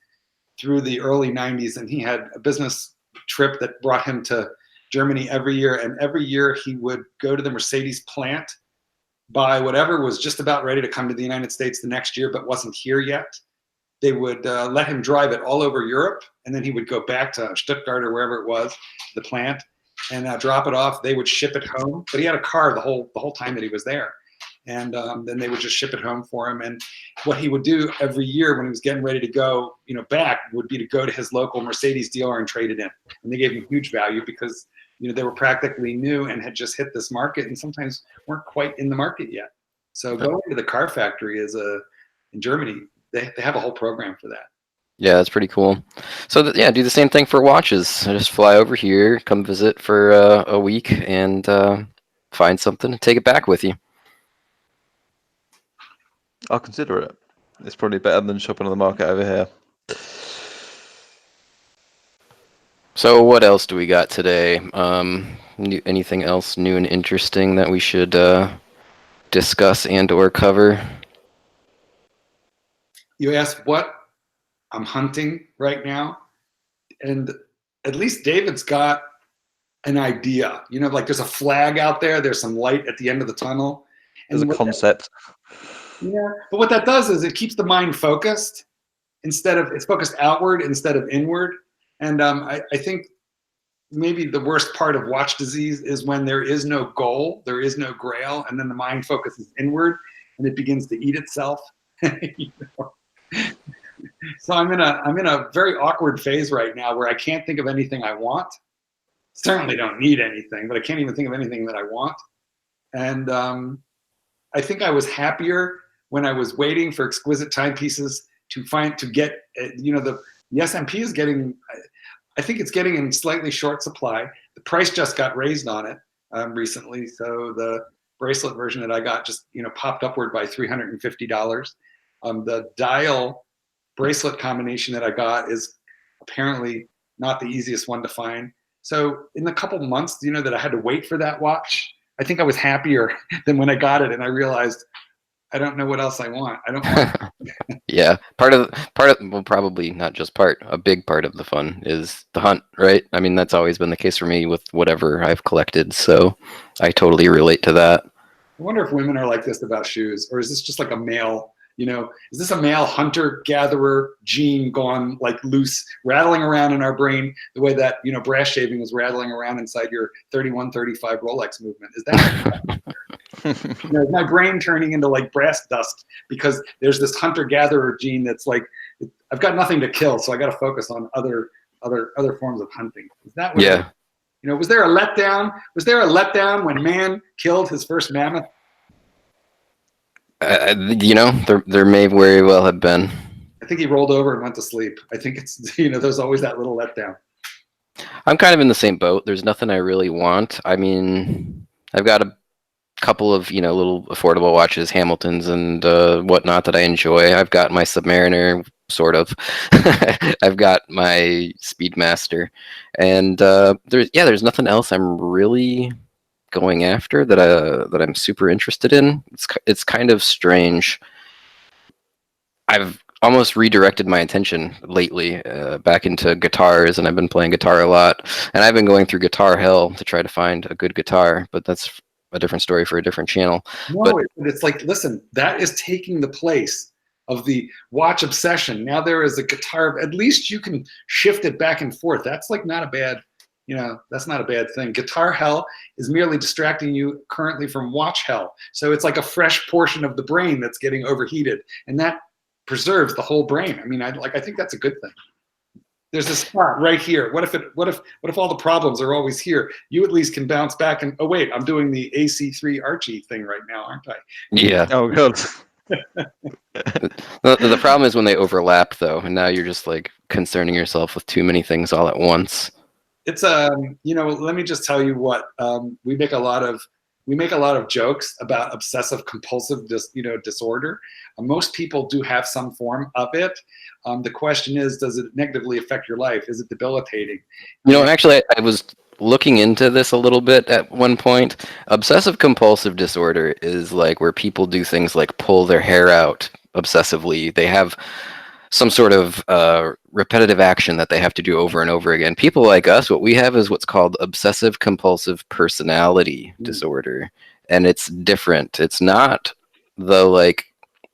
through the early 90s, and he had a business trip that brought him to Germany every year. And every year he would go to the Mercedes plant, buy whatever was just about ready to come to the United States the next year but wasn't here yet. They would let him drive it all over Europe, and then he would go back to Stuttgart or wherever it was, the plant, and drop it off. They would ship it home, but he had a car the whole time that he was there. And then they would just ship it home for him. And what he would do every year when he was getting ready to go, back, would be to go to his local Mercedes dealer and trade it in. And they gave him huge value because they were practically new and had just hit this market, and sometimes weren't quite in the market yet. So going to the car factory in Germany, they have a whole program for that. Yeah, that's pretty cool. So yeah, do the same thing for watches. Just fly over here, come visit for a week, and find something and take it back with you. I'll consider it. It's probably better than shopping on the market over here. So what else do we got today? Anything else new and interesting that we should discuss and or cover? You asked what I'm hunting right now, and at least David's got an idea. Like there's a flag out there. There's some light at the end of the tunnel. There's a concept. But what that does is it keeps the mind focused it's focused outward instead of inward. And I think maybe the worst part of watch disease is when there is no goal, there is no grail, and then the mind focuses inward and it begins to eat itself. So I'm in a very awkward phase right now where I can't think of anything I want. Certainly don't need anything, but I can't even think of anything that I want. And I think I was happier when I was waiting for exquisite timepieces to get, the S&P is getting, I think it's getting in slightly short supply. The price just got raised on it recently. So the bracelet version that I got just, popped upward by $350. The dial bracelet combination that I got is apparently not the easiest one to find. So in the couple months, that I had to wait for that watch, I think I was happier than when I got it, and I realized I don't know what else I want. I don't want. Yeah, well, probably not just a big part of the fun is the hunt, right? I mean, that's always been the case for me with whatever I've collected, so I totally relate to that. I wonder if women are like this about shoes, or is this just like a male, is this a male hunter-gatherer gene gone like loose, rattling around in our brain the way that, brass shaving was rattling around inside your 3135 Rolex movement? Is that is my brain turning into like brass dust because there's this hunter-gatherer gene that's like, I've got nothing to kill, so I got to focus on other forms of hunting. Is that what? Yeah. Was there a letdown? Was there a letdown when man killed his first mammoth? There may very well have been. I think he rolled over and went to sleep. I think it's, there's always that little letdown. I'm kind of in the same boat. There's nothing I really want. I mean, I've got a couple of, little affordable watches, Hamiltons and whatnot that I enjoy. I've got my Submariner, sort of. I've got my Speedmaster. And there's nothing else I'm really going after that I'm super interested in. It's kind of strange. I've almost redirected my attention lately back into guitars, and I've been playing guitar a lot, and I've been going through guitar hell to try to find a good guitar, but that's a different story for a different channel. No, it's like, listen, that is taking the place of the watch obsession. Now there is a guitar, at least you can shift it back and forth. That's like not a bad, that's not a bad thing. Guitar hell is merely distracting you currently from watch hell. So it's like a fresh portion of the brain that's getting overheated, and that preserves the whole brain. I mean, I think that's a good thing. There's a spot right here. What if all the problems are always here? You at least can bounce back and, oh wait, I'm doing the AC3 Archie thing right now, aren't I? Yeah. Oh god. The problem is when they overlap, though, and now you're just like concerning yourself with too many things all at once. It's let me just tell you what we make a lot of we make a lot of jokes about obsessive compulsive disorder. Most people do have some form of it. The question is, does it negatively affect your life? Is it debilitating? Actually, I was looking into this a little bit at one point. Obsessive compulsive disorder is like where people do things like pull their hair out obsessively. They have some sort of repetitive action that they have to do over and over again. People like us, what we have is what's called obsessive compulsive personality disorder. And it's different. It's not the like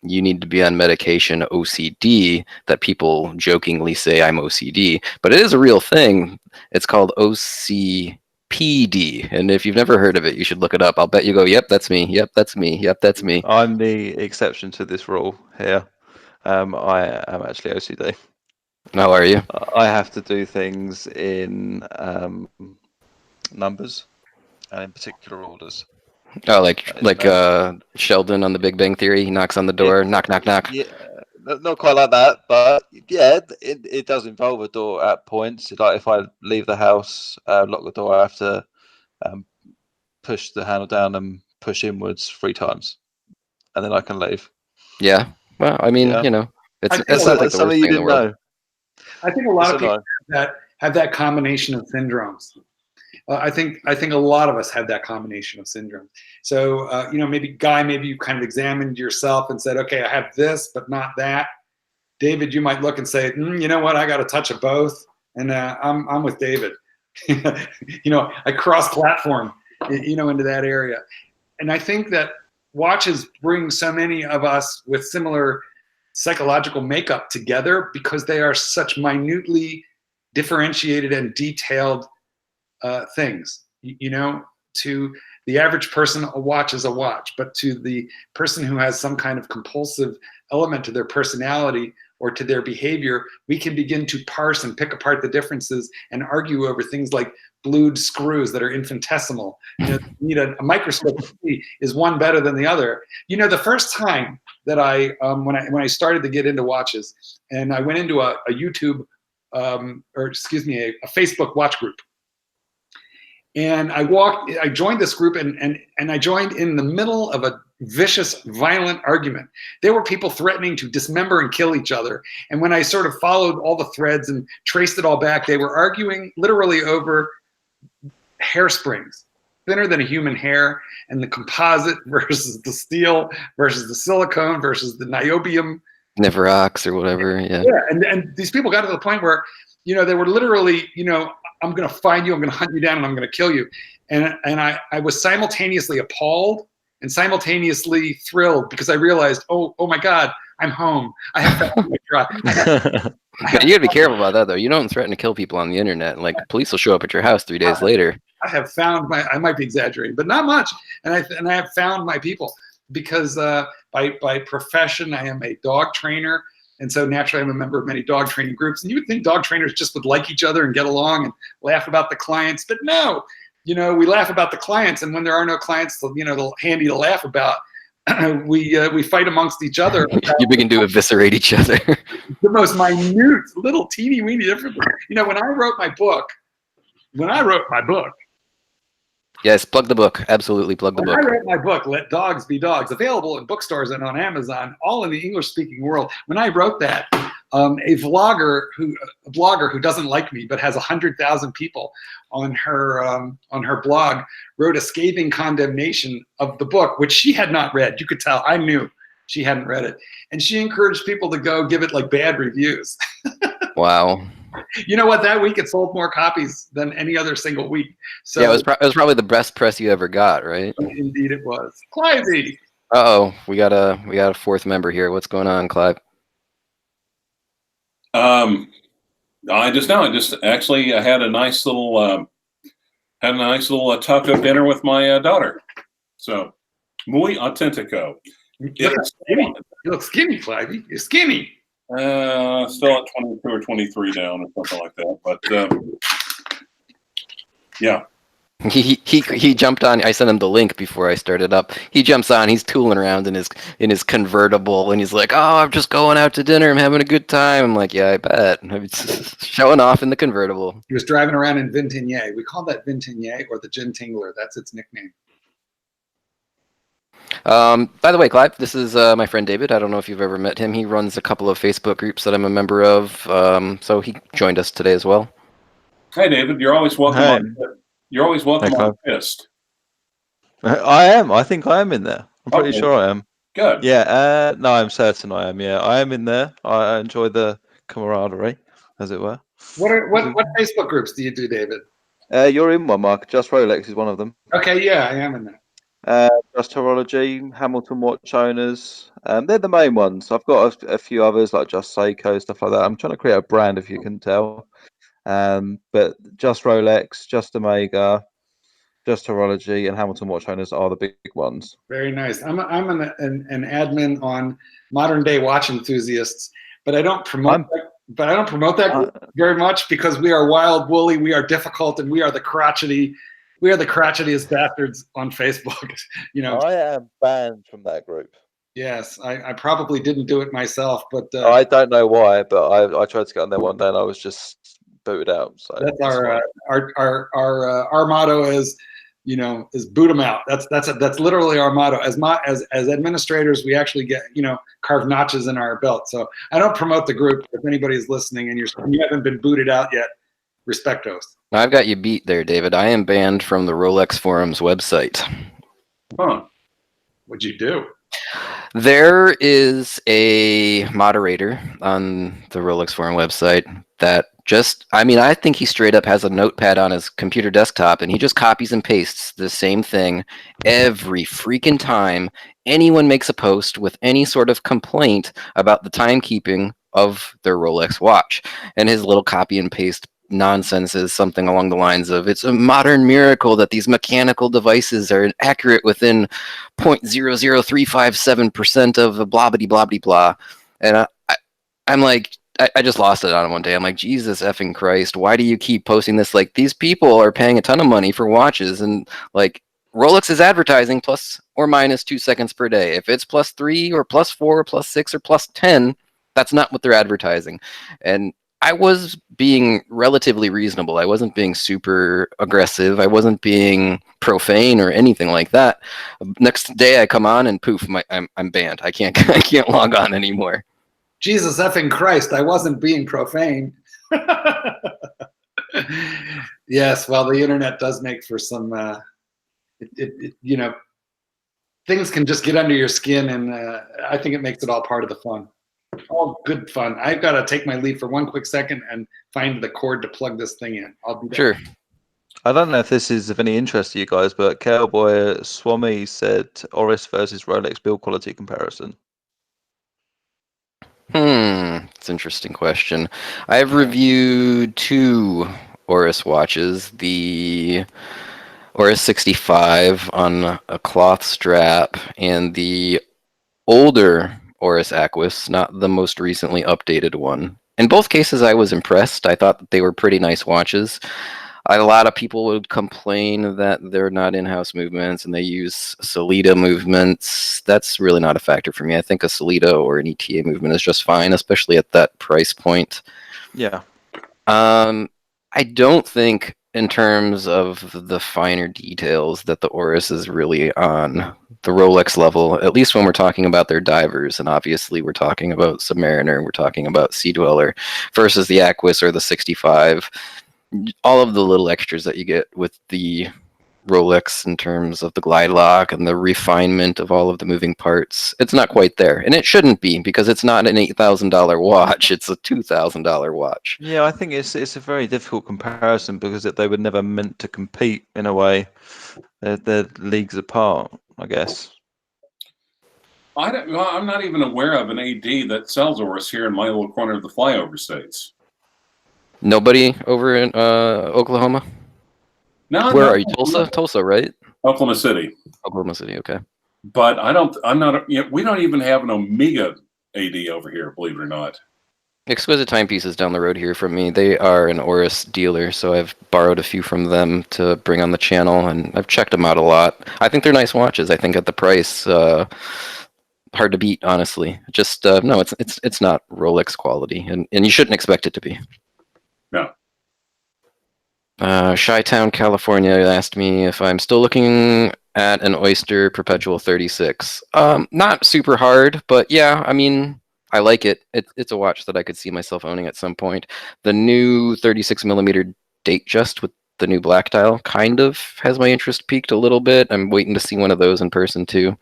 you need to be on medication OCD that people jokingly say I'm OCD, but it is a real thing. It's called OCPD. And if you've never heard of it, you should look it up. I'll bet you go, yep, that's me. Yep, that's me. Yep, that's me. I'm the exception to this rule here. I am actually OCD. How are you? I have to do things in numbers and in particular orders. Oh, like Sheldon on The Big Bang Theory. He knocks on the door, knock, knock, knock. Yeah, not quite like that, but yeah, it does involve a door at points. Like if I leave the house, lock the door, I have to push the handle down and push inwards 3 times, and then I can leave. Yeah. Well, I mean, Yeah. it's not like the worst thing in the world. I think a lot of people have that combination of syndromes. I think a lot of us have that combination of syndromes. So, maybe you kind of examined yourself and said, okay, I have this, but not that. David, you might look and say, you know what, I got a touch of both, and I'm with David. I cross-platform, into that area. And I think that watches bring so many of us with similar psychological makeup together because they are such minutely differentiated and detailed things. To the average person, a watch is a watch, but to the person who has some kind of compulsive element to their personality or to their behavior, we can begin to parse and pick apart the differences and argue over things like blued screws that are infinitesimal. You need a microscope to see, is one better than the other. The first time that when I started to get into watches, and I went into a YouTube, a Facebook watch group. And I joined this group and I joined in the middle of a vicious, violent argument. There were people threatening to dismember and kill each other. And when I sort of followed all the threads and traced it all back, they were arguing literally over hairsprings, thinner than a human hair, and the composite versus the steel versus the silicone versus the niobium. Niverox or whatever, yeah. Yeah, and these people got to the point where, they were literally, I'm going to find you, I'm going to hunt you down, and I'm going to kill you. And I was simultaneously appalled and simultaneously thrilled because I realized, oh my God, I'm home. I have found my tribe. You got to be careful about that, though. You don't threaten to kill people on the internet. Like, police will show up at your house 3 days later. I have found I might be exaggerating, but not much. And I have found my people because by profession, I am a dog trainer. And so naturally, I'm a member of many dog training groups. And you would think dog trainers just would like each other and get along and laugh about the clients. But no, we laugh about the clients. And when there are no clients, handy to laugh about, we fight amongst each other. You begin to eviscerate each other. The most minute, little teeny weeny difference. When I wrote my book, yes, plug the book. Absolutely plug the book. I wrote my book, Let Dogs Be Dogs, available in bookstores and on Amazon, all in the English-speaking world. When I wrote that, a blogger who doesn't like me but has 100,000 people on her blog wrote a scathing condemnation of the book, which she had not read. You could tell. I knew she hadn't read it, and she encouraged people to go give it like bad reviews. Wow. You know what? That week it sold more copies than any other single week. So yeah, it was probably the best press you ever got, right? Indeed, it was. Clivey. We got a fourth member here. What's going on, Clive? I had a nice little tucked up dinner with my daughter. So, muy auténtico. You look skinny, Clivey. You're skinny. Still at 22 or 23 down or something like that. But yeah. He jumped on. I sent him the link before I started up. He jumps on. He's tooling around in his convertible, and he's like, "Oh, I'm just going out to dinner. I'm having a good time." I'm like, "Yeah, I bet." Showing off in the convertible. He was driving around in Vintinier. We call that Vintinier or the Gin Tingler. That's its nickname. By the way, Clive, this is my friend David. I don't know if you've ever met him. He runs a couple of Facebook groups that I'm a member of. So he joined us today as well. Hey, David, you're always welcome Hey. You're always welcome Hey, on Fist. I am. I think I am in there. I'm pretty Okay. sure I am. Good. Yeah. No, I'm certain I am. Yeah, I am in there. I enjoy the camaraderie, as it were. What Facebook groups do you do, David? You're in one, Mark. Just Rolex is one of them. Okay, yeah, I am in that. Just Horology, Hamilton Watch Owners. They're the main ones. I've got a few others like Just Seiko, stuff like that. I'm trying to create a brand, if you can tell. But Just Rolex, Just Omega, Just Horology, and Hamilton Watch Owners are the big ones. Very nice. I'm an admin on Modern Day Watch Enthusiasts, but I don't promote. But I don't promote that group very much because we are wild, woolly, we are difficult, and we are the crotchetiest bastards on Facebook. You know. I am banned from that group. Yes, I probably didn't do it myself, but I don't know why, but I tried to get on there one day and I was just booted out. So that's our motto is, you know, is boot them out. That's literally our motto. As administrators, we actually get, you know, carve notches in our belt. So I don't promote the group. If anybody's listening and you haven't been booted out yet, respectos. I've got you beat there, David. I am banned from the Rolex Forums website. Huh. What'd you do? There is a moderator on the Rolex Forum website that I think he straight up has a notepad on his computer desktop and he just copies and pastes the same thing every freaking time anyone makes a post with any sort of complaint about the timekeeping of their Rolex watch. And his little copy and paste nonsense is something along the lines of, it's a modern miracle that these mechanical devices are accurate within 0.00357% of a blah blah blah blah. And I'm like, I just lost it on him one day. I'm like, Jesus effing Christ, why do you keep posting this? Like, these people are paying a ton of money for watches, and like, Rolex is advertising plus or minus 2 seconds per day. If it's +3 or +4 or +6 or +10, that's not what they're advertising. And I was being relatively reasonable. I wasn't being super aggressive. I wasn't being profane or anything like that. Next day, I come on and poof, I'm banned. I can't I can't log on anymore. Jesus effing Christ! I wasn't being profane. Yes, well, the internet does make for some. You know, things can just get under your skin, and I think it makes it all part of the fun. All good fun. I've got to take my leave for one quick second and find the cord to plug this thing in. I'll be back. Sure. I don't know if this is of any interest to you guys, but Cowboy Swami said Oris versus Rolex build quality comparison. It's an interesting question. I've reviewed 2 Oris watches, the Oris 65 on a cloth strap and the older Oris Aquis, not the most recently updated one. In both cases, I was impressed. I thought that they were pretty nice watches. A lot of people would complain that they're not in-house movements and they use Solita movements. That's really not a factor for me. I think a Solita or an ETA movement is just fine, especially at that price point. Yeah. I don't think, in terms of the finer details, that the Oris is really on the Rolex level, at least when we're talking about their divers. And obviously we're talking about Submariner, we're talking about Sea Dweller versus the Aquis or the 65. All of the little extras that you get with the Rolex in terms of the glide lock and the refinement of all of the moving parts, it's not quite there. And it shouldn't be, because it's not an $8,000 watch, it's a $2,000 watch. Yeah, I think it's a very difficult comparison because they were never meant to compete in a way. They're leagues apart, I guess. I'm not even aware of an AD that sells Oris here in my little corner of the flyover states. Nobody over in Oklahoma? No, Where are you? Tulsa? Tulsa, right? Oklahoma City. Oklahoma City, okay. But we don't even have an Omega AD over here, believe it or not. Exquisite Timepieces down the road here from me. They are an Oris dealer, so I've borrowed a few from them to bring on the channel, and I've checked them out a lot. I think they're nice watches. I think at the price, hard to beat, honestly. Just no, it's not Rolex quality, and you shouldn't expect it to be. No. Chi-Town, California asked me if I'm still looking at an Oyster Perpetual 36. Not super hard, but yeah, I mean, I like it. It's a watch that I could see myself owning at some point. The new 36 millimeter Datejust with the new black dial kind of has my interest piqued a little bit. I'm waiting to see one of those in person too.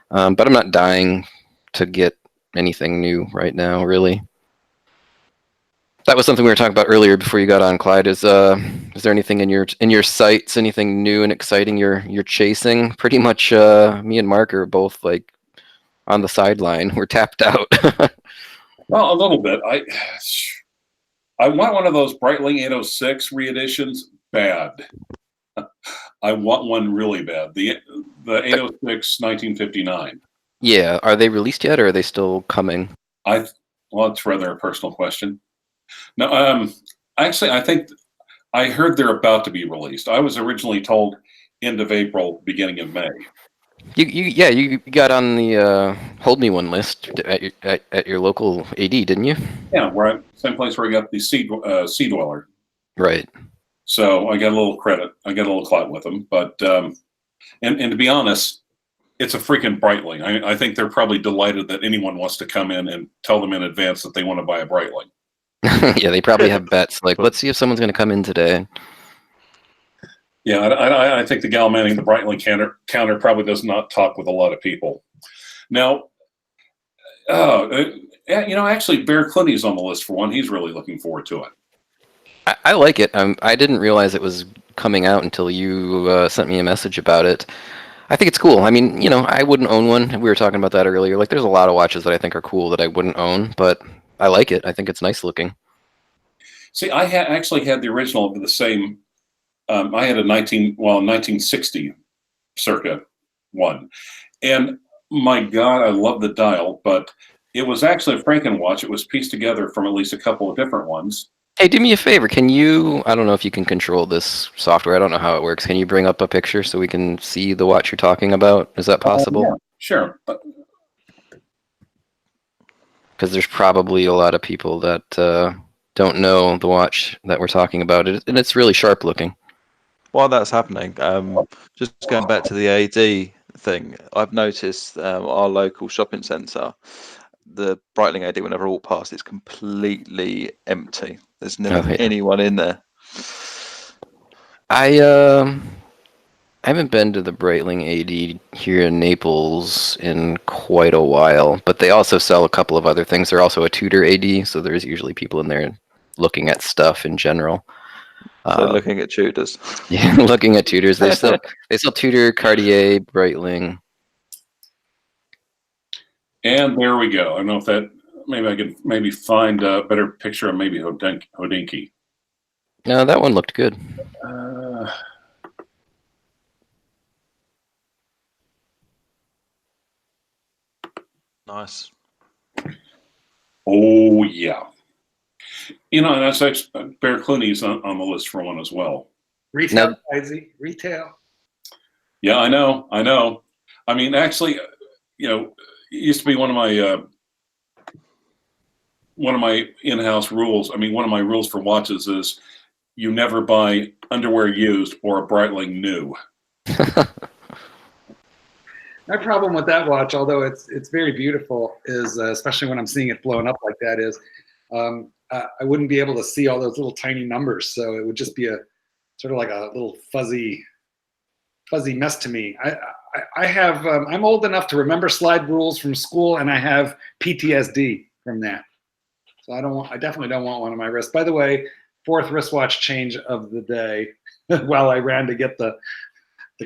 But I'm not dying to get anything new right now, really. That was something we were talking about earlier before you got on, Clyde. Is there anything in your sights, anything new and exciting you're chasing? Pretty much, me and Mark are both like on the sideline. We're tapped out. Well, a little bit. I want one of those Breitling 806 reeditions bad. I want one really bad. The 806 1959. Yeah, are they released yet, or are they still coming? Well, it's rather a personal question. No, actually, I think I heard they're about to be released. I was originally told end of April, beginning of May. You got on the hold me one list at your local AD, didn't you? Yeah, same place where I got the Sea Dweller. Right. So I got a little credit. I got a little clout with them. But and to be honest, it's a freaking Breitling. I think they're probably delighted that anyone wants to come in and tell them in advance that they want to buy a Breitling. Yeah, they probably have bets like, let's see if someone's going to come in today. Yeah, I think the gal manning the Breitling counter probably does not talk with a lot of people. Now, actually, Bear Clooney's on the list for one. He's really looking forward to it. I like it. I didn't realize it was coming out until you sent me a message about it. I think it's cool. I mean, I wouldn't own one. We were talking about that earlier. Like, there's a lot of watches that I think are cool that I wouldn't own, but I like it. I think it's nice looking. See, I actually had the original of the same. I had a 1960 circa one, and my God, I love the dial, but it was actually a Frankenwatch. It was pieced together from at least a couple of different ones. Hey, do me a favor. I don't know if you can control this software. I don't know how it works. Can you bring up a picture so we can see the watch you're talking about? Is that possible? Yeah, sure. Because there's probably a lot of people that don't know the watch that we're talking about, and it's really sharp looking. While that's happening, just going back to the AD thing, I've noticed our local shopping centre, the Breitling AD, whenever I walk past, it's completely empty. There's never anyone in there. I haven't been to the Breitling AD here in Naples in quite a while, but they also sell a couple of other things. They're also a Tudor AD, so there's usually people in there looking at stuff in general. So looking at Tudors. Yeah, looking at Tudors. They sell Tudor, Cartier, Breitling. And there we go. I don't know if that maybe I could find a better picture of maybe Hodinkee. No, that one looked good. Nice. Oh yeah. And that's actually Bear Clooney's on the list for one as well. Retail, Izzy. Retail. Yeah, I know. I mean, actually, it used to be one of my in-house rules. I mean, one of my rules for watches is you never buy underwear used or a Breitling new. My problem with that watch, although it's very beautiful, is especially when I'm seeing it blown up like that, is I wouldn't be able to see all those little tiny numbers, so it would just be a sort of like a little fuzzy mess to me. I have I'm old enough to remember slide rules from school, and I have PTSD from that. So I definitely don't want one on my wrist. By the way, 4th wristwatch change of the day. While I ran to get the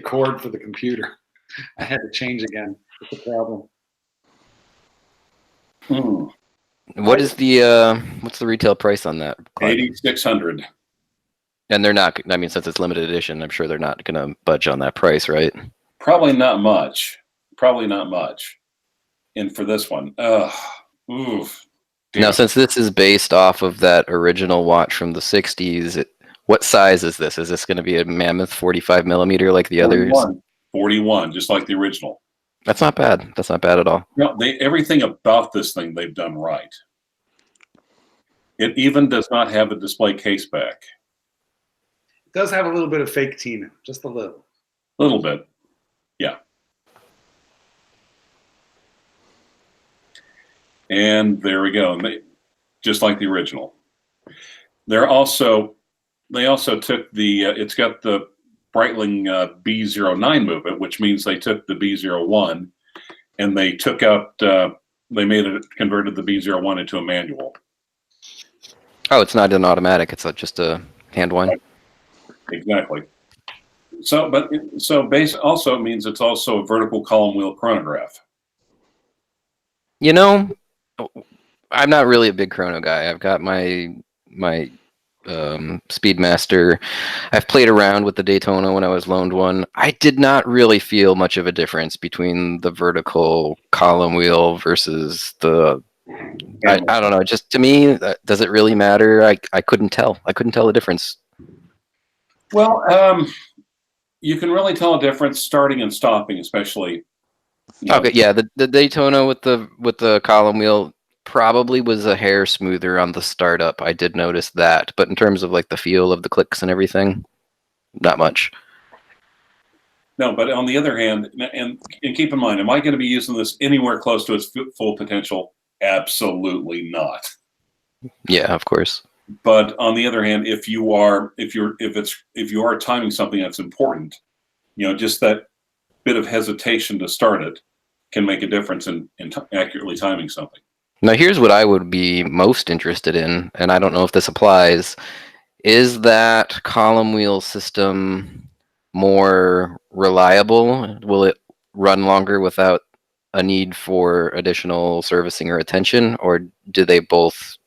cord for the computer, I had to change again. It's a problem. What's the retail price on that? $8,600. And they're not. I mean, since it's limited edition, I'm sure they're not going to budge on that price, right? Probably not much. And for this one, oof. Now, since this is based off of that original watch from the 60s, what size is this? Is this going to be a mammoth 45 millimeter like the others? 41, just like the original. That's not bad. That's not bad at all. No, everything about this thing they've done right. It even does not have a display case back. It does have a little bit of fake Tina, just a little. A little bit. Yeah. And there we go. And just like the original. They also took the, it's got the Breitling B09 movement, which means they took the B01 and they took out, they converted the B01 into a manual. Oh, it's not an automatic. It's just a hand one. Right. Exactly. So, also it means it's also a vertical column wheel chronograph. You know, I'm not really a big chrono guy. I've got my Speedmaster. I've played around with the Daytona when I was loaned one. I did not really feel much of a difference between the vertical column wheel versus the. I don't know. Just to me, does it really matter? I couldn't tell. I couldn't tell the difference. Well, you can really tell a difference starting and stopping, especially. Okay, yeah, the Daytona with the column wheel probably was a hair smoother on the startup. I did notice that, but in terms of like the feel of the clicks and everything, not much. No, but on the other hand, and keep in mind, am I going to be using this anywhere close to its full potential? Absolutely not. Yeah, of course. But on the other hand, if you are timing something that's important, just that bit of hesitation to start it can make a difference in accurately timing something. Now, here's what I would be most interested in, and I don't know if this applies. Is that column wheel system more reliable? Will it run longer without a need for additional servicing or attention, or do both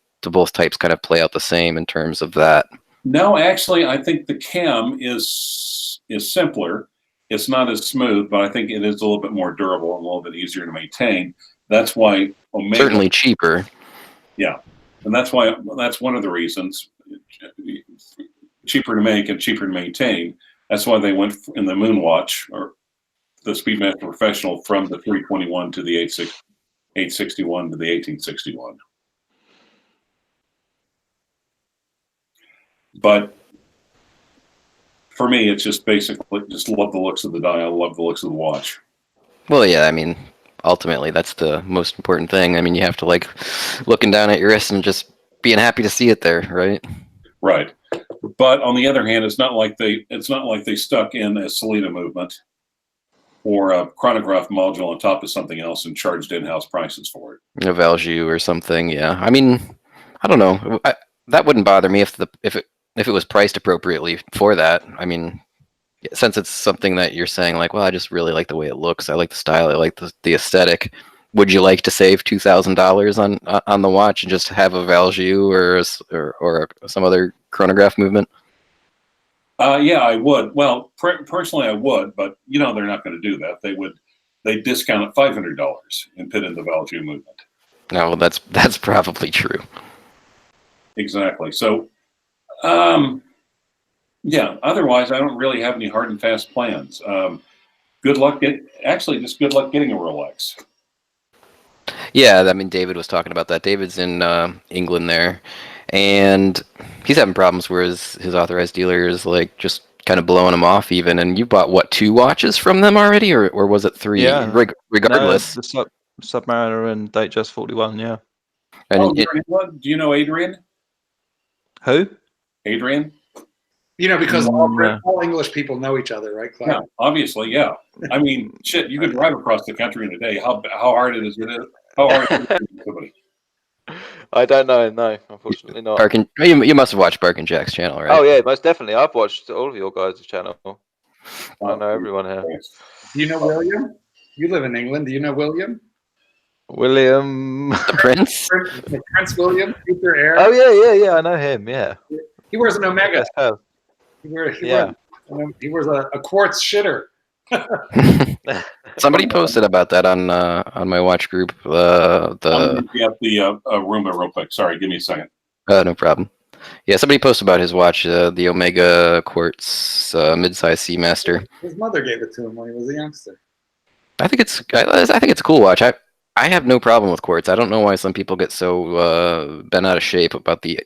types kind of play out the same in terms of that? No, actually, I think the cam is simpler. It's not as smooth, but I think it is a little bit more durable and a little bit easier to maintain. That's why Omega, certainly cheaper. Yeah, and that's one of the reasons. Cheaper to make and cheaper to maintain. That's why they went in the Moonwatch or the Speedmaster Professional from the 321 to the 861 to the 1861. But for me, it's just basically just love the looks of the dial, love the looks of the watch. Well, yeah, I mean, ultimately, that's the most important thing. I mean, you have to like looking down at your wrist and just being happy to see it there, right? Right. But on the other hand, it's not like they stuck in a Salida movement or a chronograph module on top of something else and charged in-house prices for it. A Valjoux or something, yeah. I mean, I don't know. That wouldn't bother me if it was priced appropriately for that. I mean, since it's something that you're saying like, well, I just really like the way it looks. I like the style. I like the aesthetic. Would you like to save $2,000 on the watch and just have a Valjoux or some other chronograph movement? Yeah, I would. Well, personally, I would, but they're not going to do that. They discount it $500 and put in the Valjoux movement. No, well, that's probably true. Exactly. So, yeah. Otherwise, I don't really have any hard and fast plans. Good luck getting a Rolex. Yeah, I mean, David was talking about that. David's in England there, and he's having problems where his authorized dealer is like just kind of blowing him off even. And you bought, what, 2 watches from them already, or was it 3? Yeah. Regardless. No, the Submariner and Datejust 41, yeah. And you're in England? Do you know Adrian? Who? Adrian? Because all English people know each other, right, Clive? Yeah, obviously, yeah. I mean, shit, you could drive across the country in a day. How hard is it? How hard is it for somebody? I don't know, no, unfortunately not. you must have watched Bark and Jack's channel, right? Oh yeah, most definitely. I've watched all of your guys' channel. I know everyone here. Do you know William? You live in England. Do you know William? William. The Prince? Prince William, future heir. Oh yeah. I know him. Yeah. He wears an Omega. Yes, He wears a quartz shitter. Somebody posted about that on my watch group. I'm gonna get the Roomba real quick. Sorry, give me a second. No problem. Yeah, somebody posted about his watch, the Omega Quartz mid-size Seamaster. His mother gave it to him when he was a youngster. I think it's a cool watch. I have no problem with quartz. I don't know why some people get so bent out of shape about the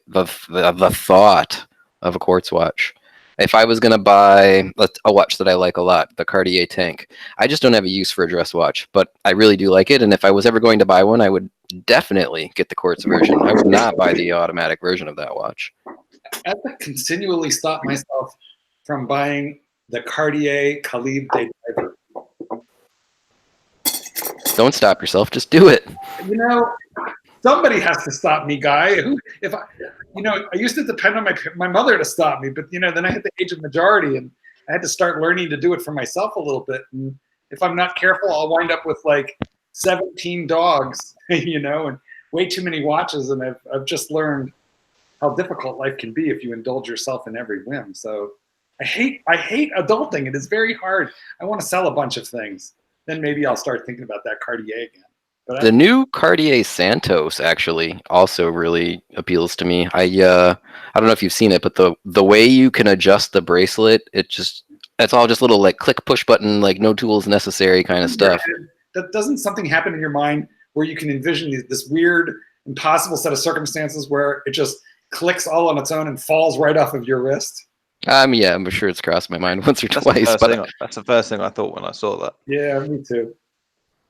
thought of a quartz watch. If I was gonna buy a watch that I like a lot, the Cartier Tank, I just don't have a use for a dress watch, but I really do like it. And if I was ever going to buy one, I would definitely get the quartz version. I would not buy the automatic version of that watch. I have to continually stop myself from buying the Cartier Calib de Diver. Don't stop yourself, just do it. You know, somebody has to stop me, Guy. If I, I used to depend on my mother to stop me, but then I hit the age of majority, and I had to start learning to do it for myself a little bit. And if I'm not careful, I'll wind up with like 17 dogs, and way too many watches. And I've just learned how difficult life can be if you indulge yourself in every whim. So I hate adulting. It is very hard. I want to sell a bunch of things. Then maybe I'll start thinking about that Cartier again. But the new Cartier Santos actually also really appeals to me. I don't know if you've seen it, but the way you can adjust the bracelet, it's all just little like click push button, like no tools necessary kind of stuff. Doesn't something happen in your mind where you can envision this weird, impossible set of circumstances where it just clicks all on its own and falls right off of your wrist? Yeah, I'm sure it's crossed my mind once or twice. That's the first thing I thought when I saw that. Yeah, me too.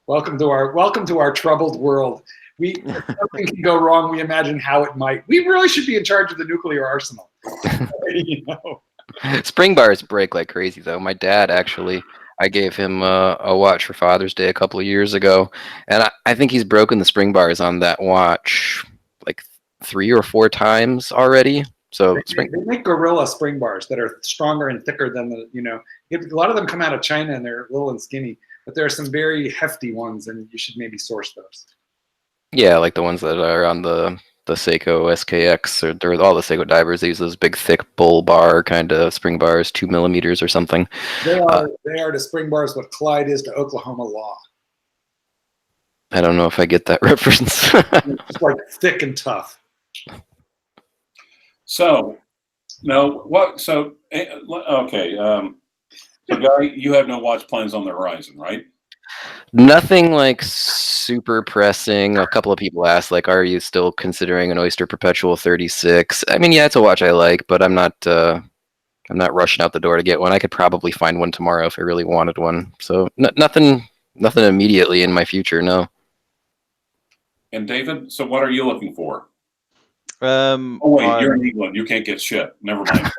Welcome to our troubled world. If something can go wrong, we imagine how it might. We really should be in charge of the nuclear arsenal. Spring bars break like crazy, though. My dad actually, I gave him a watch for Father's Day a couple of years ago, and I think he's broken the spring bars on that watch like 3 or 4 times already. So they make Gorilla spring bars that are stronger and thicker than a lot of them come out of China and they're little and skinny, but there are some very hefty ones, and you should maybe source those. Yeah, like the ones that are on the Seiko SKX or all the Seiko divers. They use those big, thick bull bar kind of spring bars, 2 millimeters or something. They are to spring bars what Clyde is to Oklahoma law. I don't know if I get that reference. It's like thick and tough. So, no, what? So, okay. So, Guy, you have no watch plans on the horizon, right? Nothing like super pressing. A couple of people asked, like, "Are you still considering an Oyster Perpetual 36?" I mean, yeah, it's a watch I like, but I'm not rushing out the door to get one. I could probably find one tomorrow if I really wanted one. So, nothing immediately in my future. No. And David, so what are you looking for? Oh wait, you're in England. You can't get shit. Never mind.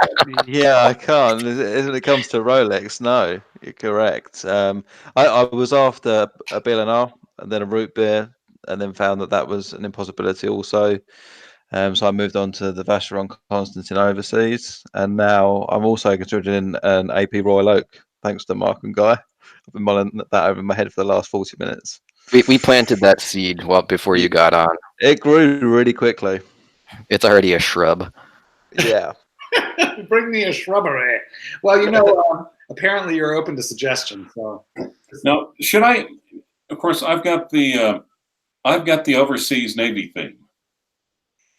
Yeah, I can't. When it comes to Rolex, no, you're correct. I was after a B&R and then a root beer, and then found that was an impossibility also. So I moved on to the Vacheron Constantin Overseas, and now I'm also considering an AP Royal Oak, thanks to Mark and Guy. I've been mulling that over my head for the last 40 minutes. We planted that seed before you got on. It grew really quickly. It's already a shrub. Yeah. Bring me a shrubbery. Well, apparently you're open to suggestions. So now, should I? Of course, I've got the overseas Navy theme.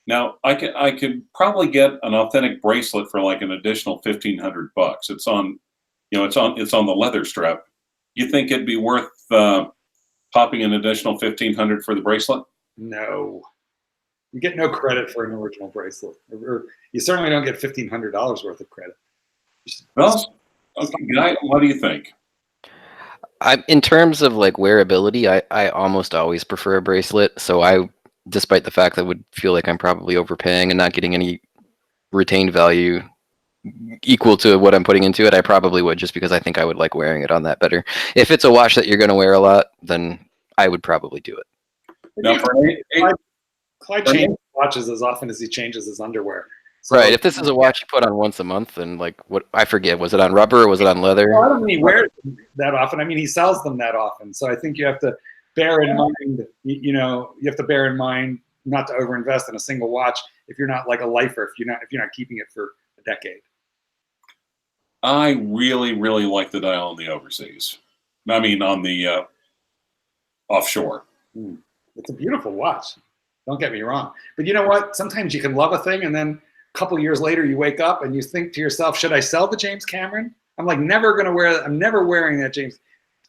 Now, I could probably get an authentic bracelet for like an additional $1,500. It's on, it's on the leather strap. You think it'd be worth popping an additional $1,500 for the bracelet? No. You get no credit for an original bracelet, or you certainly don't get $1,500 worth of credit. Well, okay, Guy, what do you think? In terms of like wearability, I almost always prefer a bracelet. So despite the fact that I would feel like I'm probably overpaying and not getting any retained value equal to what I'm putting into it, I probably would, just because I think I would like wearing it on that better. If it's a watch that you're going to wear a lot, then I would probably do it. Now, Clyde changes watches as often as he changes his underwear. So, right. If this is a watch you put on once a month, then like what I forget, was it on rubber or was it on leather? Well, I don't mean he wears them that often. I mean, he sells them that often. So I think you have to bear in mind, you have to bear in mind not to overinvest in a single watch if you're not like a lifer, if you're not keeping it for a decade. I really, really like the dial on the overseas. I mean, on the offshore. It's a beautiful watch. Don't get me wrong. But you know what? Sometimes you can love a thing, and then a couple of years later you wake up and you think to yourself, should I sell the James Cameron? I'm like never going to wear that. I'm never wearing that James.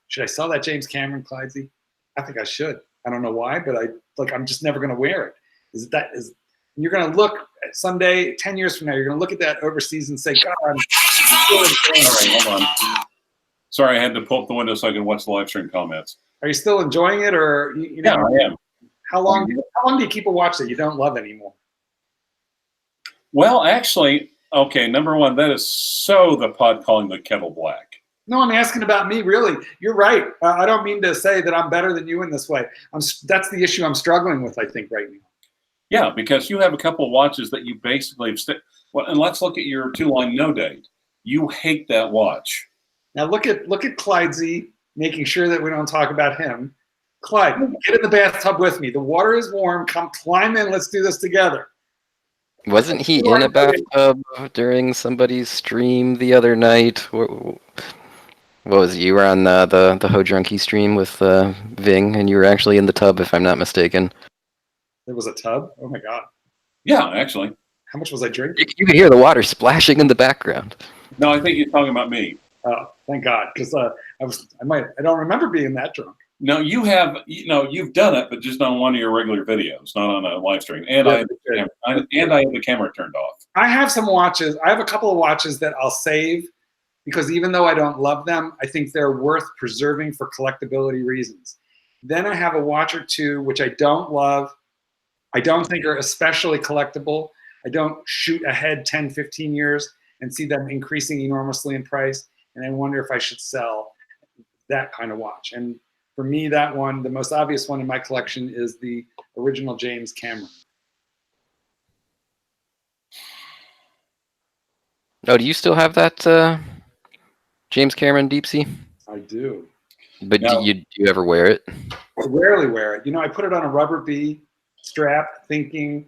Should I sell that James Cameron, Clydesy? I think I should. I don't know why, but I'm just never going to wear it. You're going to look someday, 10 years from now, you're going to look at that overseas and say, God, right, hold on. Sorry, I had to pull up the window so I could watch the live stream comments. Are you still enjoying it, or Yeah, I am. How long do you keep a watch that you don't love anymore? Well, actually, okay. Number one, that is so the pot calling the kettle black. No, I'm asking about me. Really, you're right. I don't mean to say that I'm better than you in this way. That's the issue I'm struggling with, I think, right now. Yeah, because you have a couple of watches that you basically have well, and let's look at your 2-line no date. You hate that watch. Now look at Clyde Z, making sure that we don't talk about him. Clyde, get in the bathtub with me. The water is warm. Come climb in. Let's do this together. Wasn't he in a bathtub during somebody's stream the other night? What was it? You were on the Ho Drunky stream with Ving, and you were actually in the tub, if I'm not mistaken. There was a tub? Oh my God. Yeah, actually. How much was I drinking? You could hear the water splashing in the background. No, I think you're talking about me. Oh, thank God, because I don't remember being that drunk. No, you've done it, but just on one of your regular videos, not on a live stream. And I have the camera turned off. I have some watches. I have a couple of watches that I'll save because even though I don't love them, I think they're worth preserving for collectability reasons. Then I have a watch or two which I don't love. I don't think are especially collectible. I don't shoot ahead 10, 15 years and see them increasing enormously in price. And I wonder if I should sell that kind of watch. And for me, that one, the most obvious one in my collection is the original James Cameron. Oh, do you still have that James Cameron Deep Sea? I do. But do you ever wear it? I rarely wear it. I put it on a rubber bee strap thinking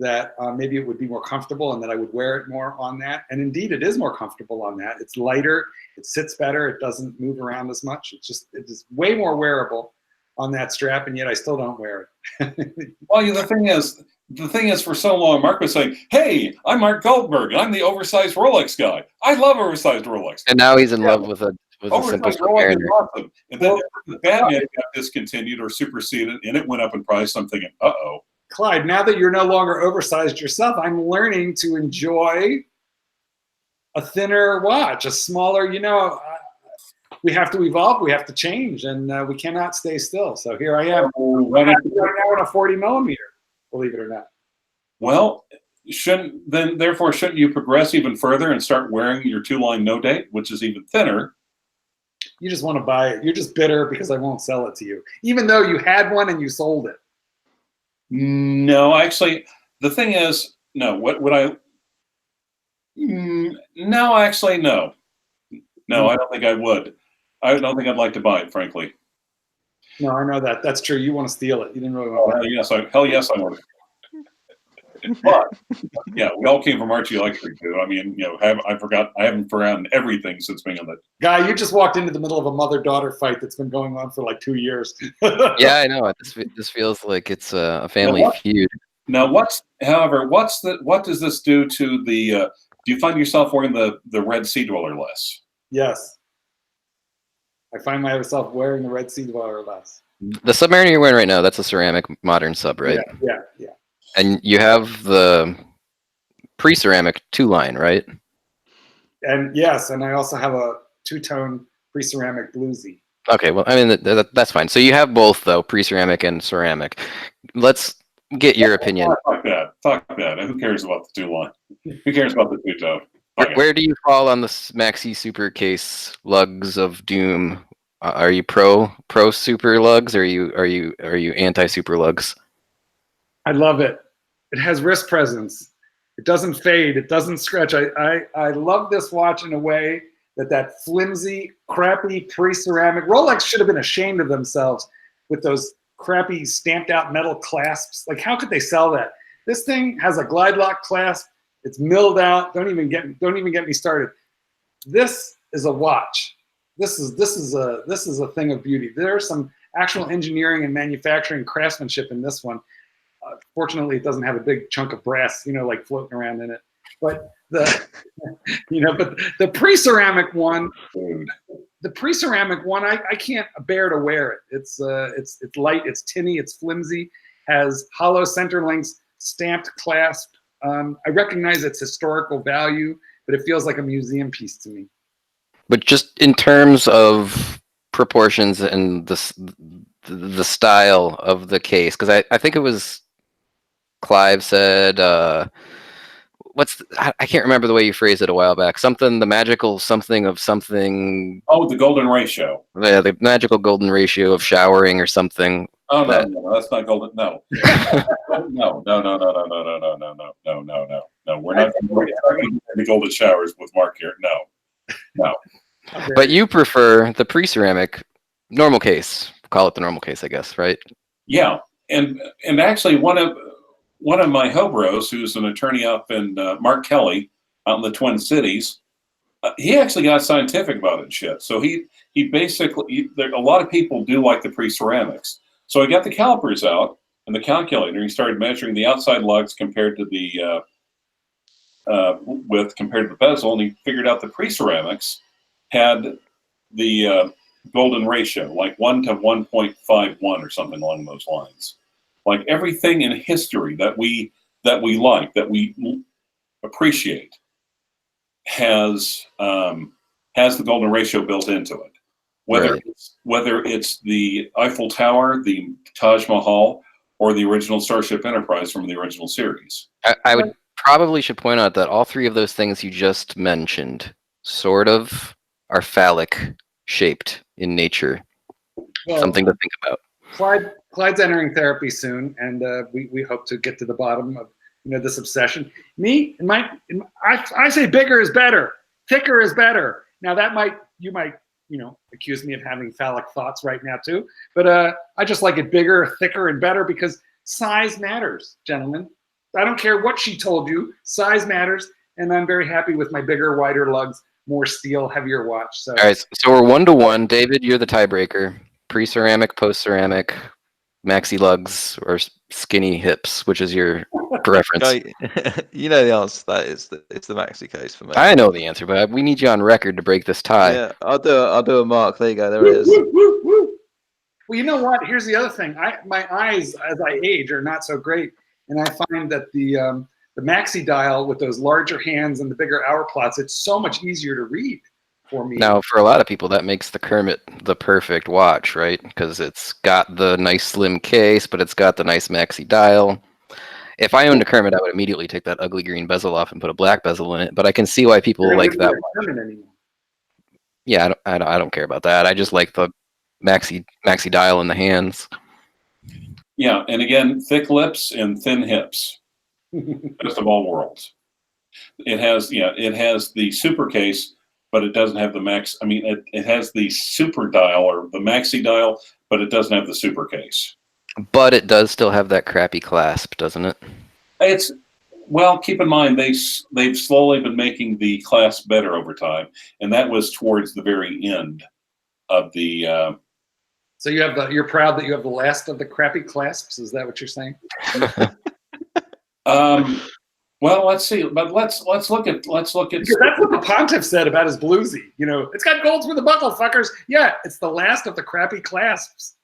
that maybe it would be more comfortable and that I would wear it more on that. And indeed, it is more comfortable on that. It's lighter, it sits better, it doesn't move around as much. It is way more wearable on that strap, and yet I still don't wear it. Well, the thing is, for so long, Mark was saying, "Hey, I'm Marc Goldberg, and I'm the oversized Rolex guy. I love oversized Rolex." And now he's in love with a simple Rolex is awesome. And then the Batman got discontinued or superseded, and it went up in price. I'm thinking, uh-oh. Clyde, now that you're no longer oversized yourself, I'm learning to enjoy a thinner watch, a smaller, we have to evolve, we have to change, and we cannot stay still. So here I am, right now on a 40 millimeter, believe it or not. Well, shouldn't you progress even further and start wearing your 2-line no date, which is even thinner? You just want to buy it. You're just bitter because I won't sell it to you, even though you had one and you sold it. No, actually, the thing is, no. What would I? No, actually, no. No, I don't think I would. I don't think I'd like to buy it, frankly. No, I know that. That's true. You want to steal it. You didn't really want to. Hell yes, I want it. But yeah, we all came from Archie Electric too. I mean, I haven't forgotten everything since being on the. Guy, you just walked into the middle of a mother-daughter fight that's been going on for like 2 years. Yeah, I know. This feels like it's a family feud. Now, what does this do to the? Do you find yourself wearing the Red Sea Dweller less? Yes, I find myself wearing the Red Sea Dweller less. The Submariner you're wearing right now, that's a ceramic modern sub, right? Yeah. And you have the pre-ceramic 2-line, right? And yes, and I also have a 2-tone pre-ceramic bluesy. Okay, well, I mean, that's fine. So you have both, though, pre-ceramic and ceramic. Let's get your opinion. Fuck that. Who cares about the 2-line? Who cares about the 2-tone? Where do you fall on the Maxi Super Case lugs of doom? Are you pro super lugs, or are you anti super lugs? I love it. It has wrist presence. It doesn't fade. It doesn't scratch. I love this watch in a way that flimsy, crappy pre-ceramic. Rolex should have been ashamed of themselves with those crappy stamped out metal clasps. Like, how could they sell that? This thing has a glide lock clasp. It's milled out. Don't even get me started. This is a watch. This is a thing of beauty. There's some actual engineering and manufacturing craftsmanship in this one. Fortunately, it doesn't have a big chunk of brass, like floating around in it. But the pre-ceramic one, I can't bear to wear it. It's light, it's tinny, it's flimsy, has hollow center links, stamped clasp. I recognize its historical value but it feels like a museum piece to me. But just in terms of proportions and the style of the case, because I think it was Clive said, I can't remember the way you phrased it a while back. Something, the magical something of something. Oh, the golden ratio. Yeah, the magical golden ratio of showering or something. Oh no, that, no, that's not golden. No, no, no, no, no, no, no, no, no, no, no, no, no, no, no. We're not going to the golden showers with Mark here. No, no. Okay. But you prefer the pre-ceramic normal case. Call it the normal case, I guess, right? Yeah, and actually one of my hobros, who's an attorney up in Mark Kelly out in the Twin Cities, he actually got scientific about it and shit. So he basically, a lot of people do like the pre-ceramics. So he got the calipers out and the calculator. He started measuring the outside lugs compared to the compared to the bezel, and he figured out the pre-ceramics had the golden ratio, like 1 to 1.51 or something along those lines. Like everything in history that we like, that we appreciate, has the golden ratio built into it. Whether it's the Eiffel Tower, the Taj Mahal, or the original Starship Enterprise from the original series. I would probably should point out that all three of those things you just mentioned sort of are phallic shaped in nature. Well, Something to think about. Clyde's entering therapy soon, and we hope to get to the bottom of this obsession. I say bigger is better, thicker is better. Now you might accuse me of having phallic thoughts right now too, but I just like it bigger, thicker, and better because size matters, gentlemen. I don't care what she told you, size matters, and I'm very happy with my bigger, wider lugs, more steel, heavier watch. So, all right, so we're 1-1. David, you're the tiebreaker. Pre-ceramic, post-ceramic, maxi lugs, or skinny hips, which is your preference? You know the answer to that is it's the maxi case for me. I know the answer, but we need you on record to break this tie. Yeah, I'll do a mark. There you go. There it is. Well, you know what? Here's the other thing. My eyes, as I age, are not so great, and I find that the maxi dial with those larger hands and the bigger hour plots, it's so much easier to read for me. Now, for a lot of people, that makes the Kermit the perfect watch, right? Because it's got the nice slim case, but it's got the nice maxi dial. If I owned a Kermit, I would immediately take that ugly green bezel off and put a black bezel in it. But I can see why people like that one. Yeah, I don't care about that. I just like the maxi dial in the hands. Yeah, and again, thick lips and thin hips. Best of all worlds. It has the super case, but it doesn't have the max. I mean, it has the super dial or the maxi dial, but it doesn't have the super case. But it does still have that crappy clasp, doesn't it? Well, keep in mind they've slowly been making the clasp better over time, and that was towards the very end of the. So you're proud that you have the last of the crappy clasps. Is that what you're saying? Well, let's see. But let's look at. Because that's what the pontiff said about his bluesy. It's got golds with the buckle, fuckers. Yeah, it's the last of the crappy clasps.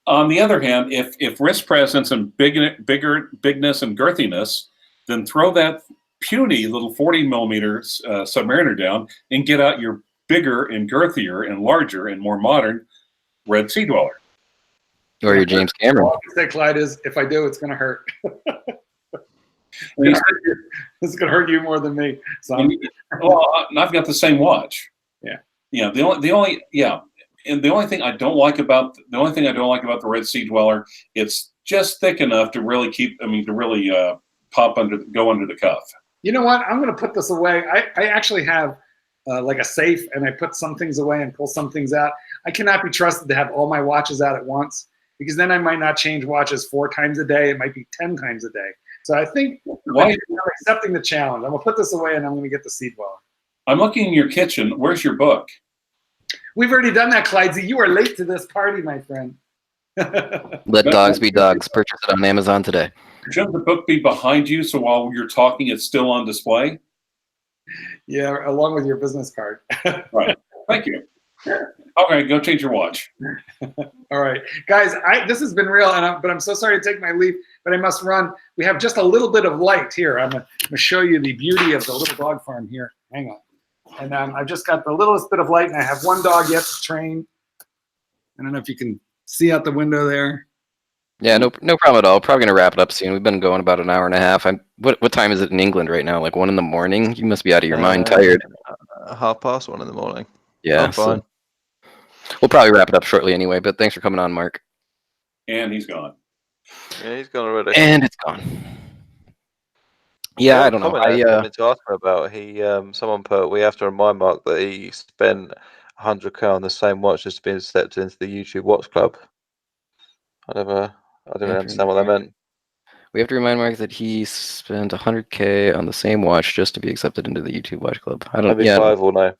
On the other hand, if wrist presence and bigness and girthiness, then throw that puny little 40 millimeters Submariner down and get out your bigger and girthier and larger and more modern Red Sea Dweller. Or your James Cameron. All I can say, Clyde, is if I do, it's going to hurt. It's going to hurt you more than me. So well, I've got the same watch. Yeah. Yeah. And the only thing I don't like about the Red Sea Dweller, it's just thick enough to really go under the cuff. You know what? I'm going to put this away. I actually have like a safe, and I put some things away and pull some things out. I cannot be trusted to have all my watches out at once, because then I might not change watches 4 times a day. It might be 10 times a day. So I think I'm accepting the challenge. I'm going to put this away, and I'm going to get the Sea Dweller. I'm looking in your kitchen. Where's your book? We've already done that, Clydesy. You are late to this party, my friend. Let dogs be dogs. Purchase it on Amazon today. Shouldn't the book be behind you so while you're talking, it's still on display? Yeah, along with your business card. Right. Thank you. Okay, go change your watch. All right, guys, this has been real, but I'm so sorry to take my leave, but I must run. We have just a little bit of light here. I'm gonna show you the beauty of the little dog farm here. Hang on. And I've just got the littlest bit of light, and I have one dog yet to train. I don't know if you can see out the window there. Yeah, no problem at all. Probably gonna wrap it up soon. We've been going about an hour and a half. What time is it in England right now? Like 1 in the morning? You must be out of your mind, tired. 1:30 in the morning. Yeah, I'm fine. We'll probably wrap it up shortly anyway. But thanks for coming on, Mark. And he's gone. Yeah, he's gone already. And it's gone. Yeah, I don't know. I meant to ask her about. Someone put, we have to remind Mark that he spent 100k on the same watch just being accepted into the YouTube Watch Club. I didn't really understand what that meant. We have to remind Mark that he spent 100k on the same watch just to be accepted into the YouTube Watch Club. I don't. Maybe 5 or no.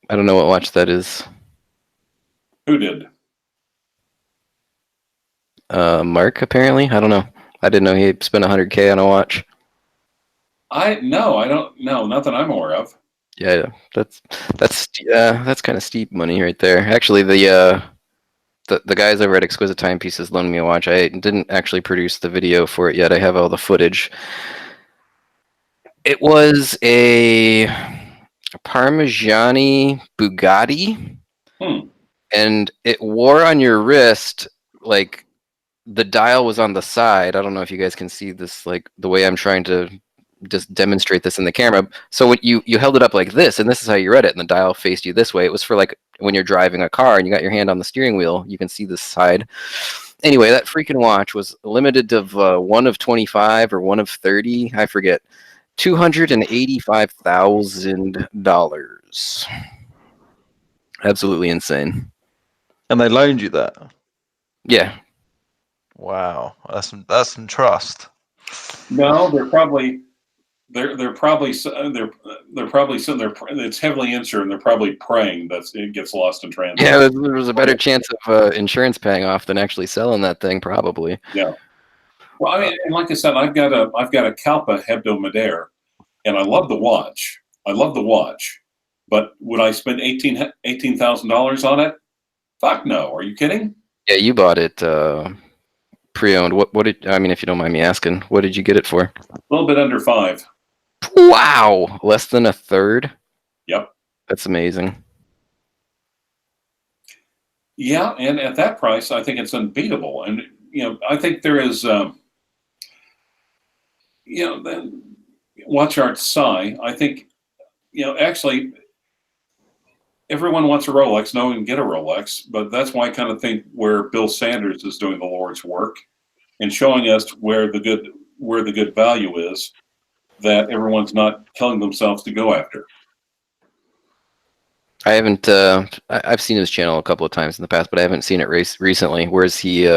I don't know what watch that is. Who did? Mark, apparently. I don't know. I didn't know he spent 100k on a watch. I don't know. Not that I'm aware of. Yeah, that's kind of steep money right there. Actually, the guys over at Exquisite Timepieces loaned me a watch. I didn't actually produce the video for it yet. I have all the footage. It was a Parmigiani Bugatti, and it wore on your wrist like the dial was on the side. I don't know if you guys can see this, like the way I'm trying to just demonstrate this in the camera. So when you held it up like this, and this is how you read it, and the dial faced you this way. It was for like when you're driving a car and you got your hand on the steering wheel, you can see this side. Anyway, that freaking watch was limited to 1 of 25 or 1 of 30, I forget. $285,000. Absolutely insane. And they loaned you that? Yeah. Wow, that's some trust. No, they're probably sitting there. It's heavily insured, and they're probably praying that it gets lost in transit. Yeah, there was a better chance of insurance paying off than actually selling that thing, probably. Yeah. Well, I mean, and like I said, I've got a Kalpa Hebdomadaire, and I love the watch. But would I spend $18,000 on it? Fuck no. Are you kidding? Yeah, you bought it pre-owned. What did, I mean, if you don't mind me asking, what did you get it for? A little bit under 5. Wow, less than a third? Yep. That's amazing. Yeah, and at that price, I think it's unbeatable. And I think there is, then watch art Psy. I think, actually, everyone wants a Rolex. No one can get a Rolex, but that's why I kind of think where Bill Sanders is doing the Lord's work and showing us where the good value is, that everyone's not telling themselves to go after. I haven't. I've seen his channel a couple of times in the past, but I haven't seen it recently. Where's he?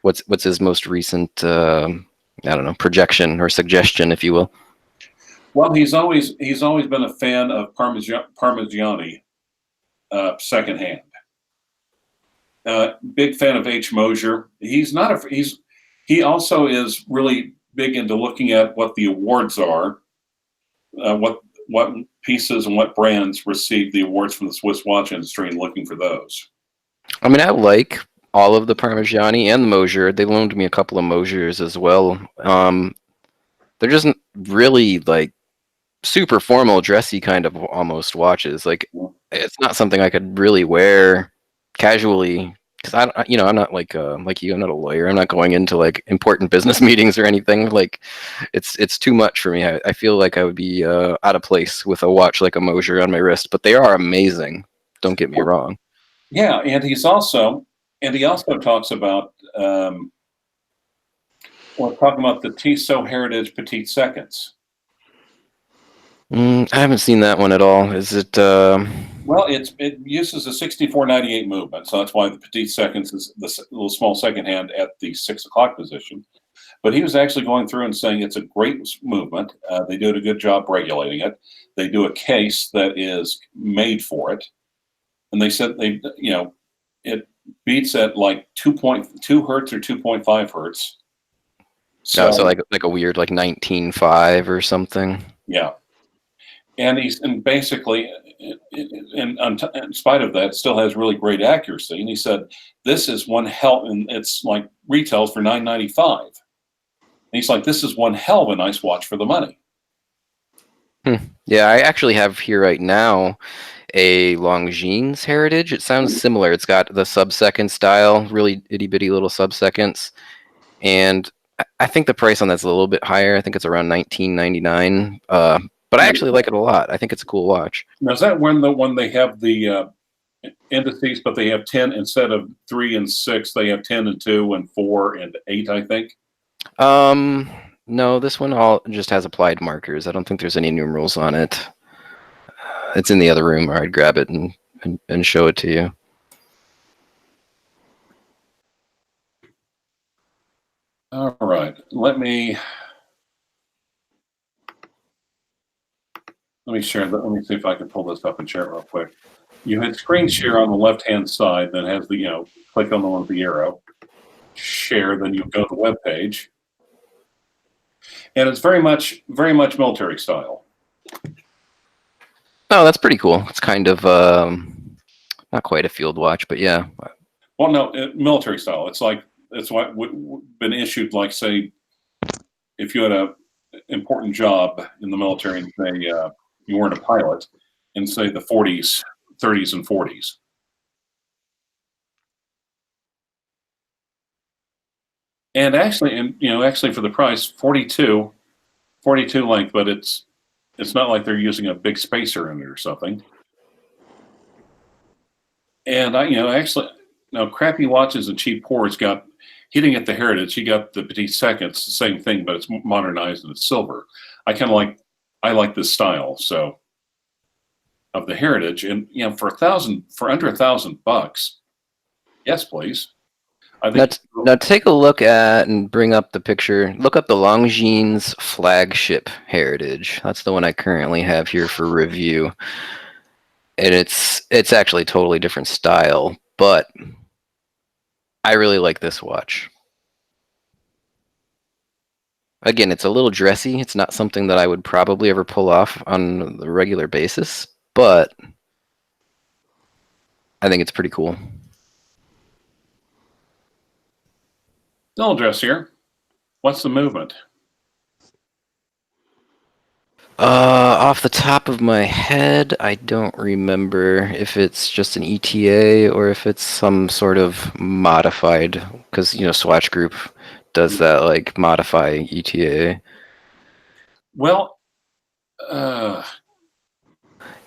What's his most recent? I don't know, projection or suggestion, if you will. Well, he's always been a fan of Parmigiani secondhand. Big fan of H. Mosier. He also is really big into looking at what the awards are, what pieces and what brands received the awards from the Swiss watch industry, and looking for those. I mean, I like all of the Parmigiani and the Mosier. They loaned me a couple of Mosiers as well. They're just really like super formal, dressy kind of almost watches. Like, it's not something I could really wear casually, because I'm not like you. I'm not a lawyer. I'm not going into like important business meetings or anything. Like, it's too much for me. I feel like I would be out of place with a watch like a Mosier on my wrist. But they are amazing. Don't get me wrong. Yeah, and he also talks about talking about the Tissot Heritage Petite Seconds. I haven't seen that one at all. Is it? Well, it uses a 6498 movement, so that's why the Petite Seconds is the little small second hand at the 6 o'clock position. But he was actually going through and saying it's a great movement. They do a good job regulating it. They do a case that is made for it, and they said it beats at like 2.2 hertz or 2.5 hertz. So like a weird like 19.5 or something. Yeah. and basically, in spite of that, it still has really great accuracy. And he said, "This is one hell," and it's like retails for $9.95. And he's like, "This is one hell of a nice watch for the money." Yeah, I actually have here right now a Longines Heritage. It sounds similar. It's got the sub-second style, really itty-bitty little sub-seconds. And I think the price on that's a little bit higher. I think it's around $19.99. But I actually like it a lot. I think it's a cool watch. Now, is that when the one they have the indices, but they have 10 instead of 3 and 6, they have 10 and 2 and 4 and 8, I think. No, this one all just has applied markers. I don't think there's any numerals on it. It's in the other room, or I'd grab it and show it to you. All right, let me share that. Let me see if I can pull this up and share it real quick. You hit screen share on the left-hand side, that has the, click on the one with the arrow, share, then you go to the web page. And it's very much military style. Oh, that's pretty cool. It's kind of not quite a field watch, but yeah. Well, no, military style. It's like it's what been issued. Like, say, if you had a important job in the military and say you weren't a pilot, in say the 40s, 30s, and 40s. And actually for the price, 42 length, but it's not like they're using a big spacer in it or something. And crappy watches and cheap cores got, he didn't get the Heritage, he got the Petite Seconds, the same thing, but it's modernized and it's silver. I like this style, so, of the Heritage, and for under $1,000, yes, please. I think now take a look at and bring up the picture. Look up the Longines Flagship Heritage. That's the one I currently have here for review. And it's actually a totally different style, but I really like this watch. Again, it's a little dressy. It's not something that I would probably ever pull off on a regular basis, but I think it's pretty cool. Still dressier. What's the movement? Off the top of my head, I don't remember if it's just an ETA or if it's some sort of modified, because Swatch Group does that, like, modify ETA. Well,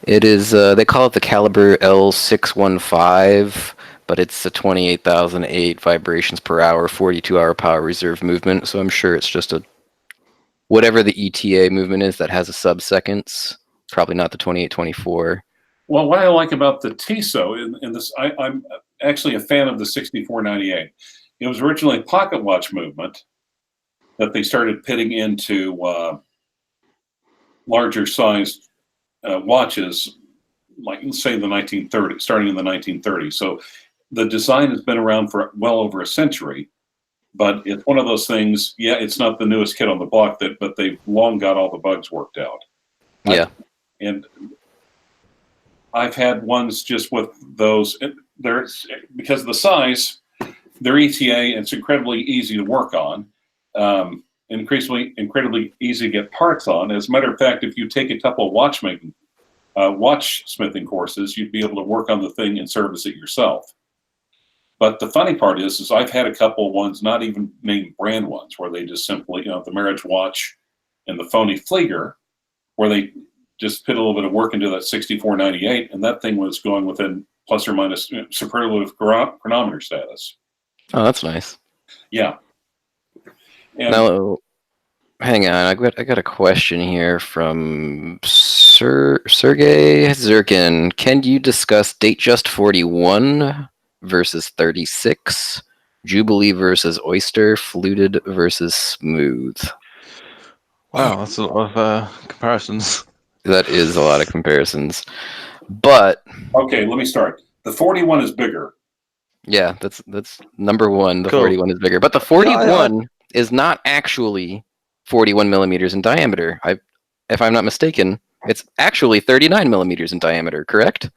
it is. They call it the Caliber L615, but it's a 28,008 vibrations per hour, 42-hour power reserve movement. So I'm sure it's just whatever the ETA movement is that has a sub-seconds, probably not the 2824. Well, what I like about the Tissot in this, I'm actually a fan of the 6498. It was originally a pocket watch movement that they started pitting into larger sized watches, like, say, the 1930s, starting in the 1930s. So the design has been around for well over a century. But it's one of those things, it's not the newest kid on the block, but they've long got all the bugs worked out. Yeah. And I've had ones just with those, because of the size, their ETA, it's incredibly easy to work on, incredibly easy to get parts on. As a matter of fact, if you take a couple of watchsmithing courses, you'd be able to work on the thing and service it yourself. But the funny part is I've had a couple of ones, not even named brand ones, where they just simply, the Marriage Watch and the phony Flieger, where they just put a little bit of work into that 6498, and that thing was going within plus or minus superlative chronometer status. Oh, that's nice. Yeah. And now, hang on. I got a question here from Sergey Zirkin. Can you discuss Datejust 41 versus 36, Jubilee versus Oyster, fluted versus smooth? Wow, that's a lot of comparisons. That is a lot of comparisons. But okay, let me start. The 41 is bigger. Yeah, that's number one. The Cool. 41 is bigger, but the 41 is not actually 41 millimeters in diameter. If I'm not mistaken, It's actually 39 millimeters in diameter, correct?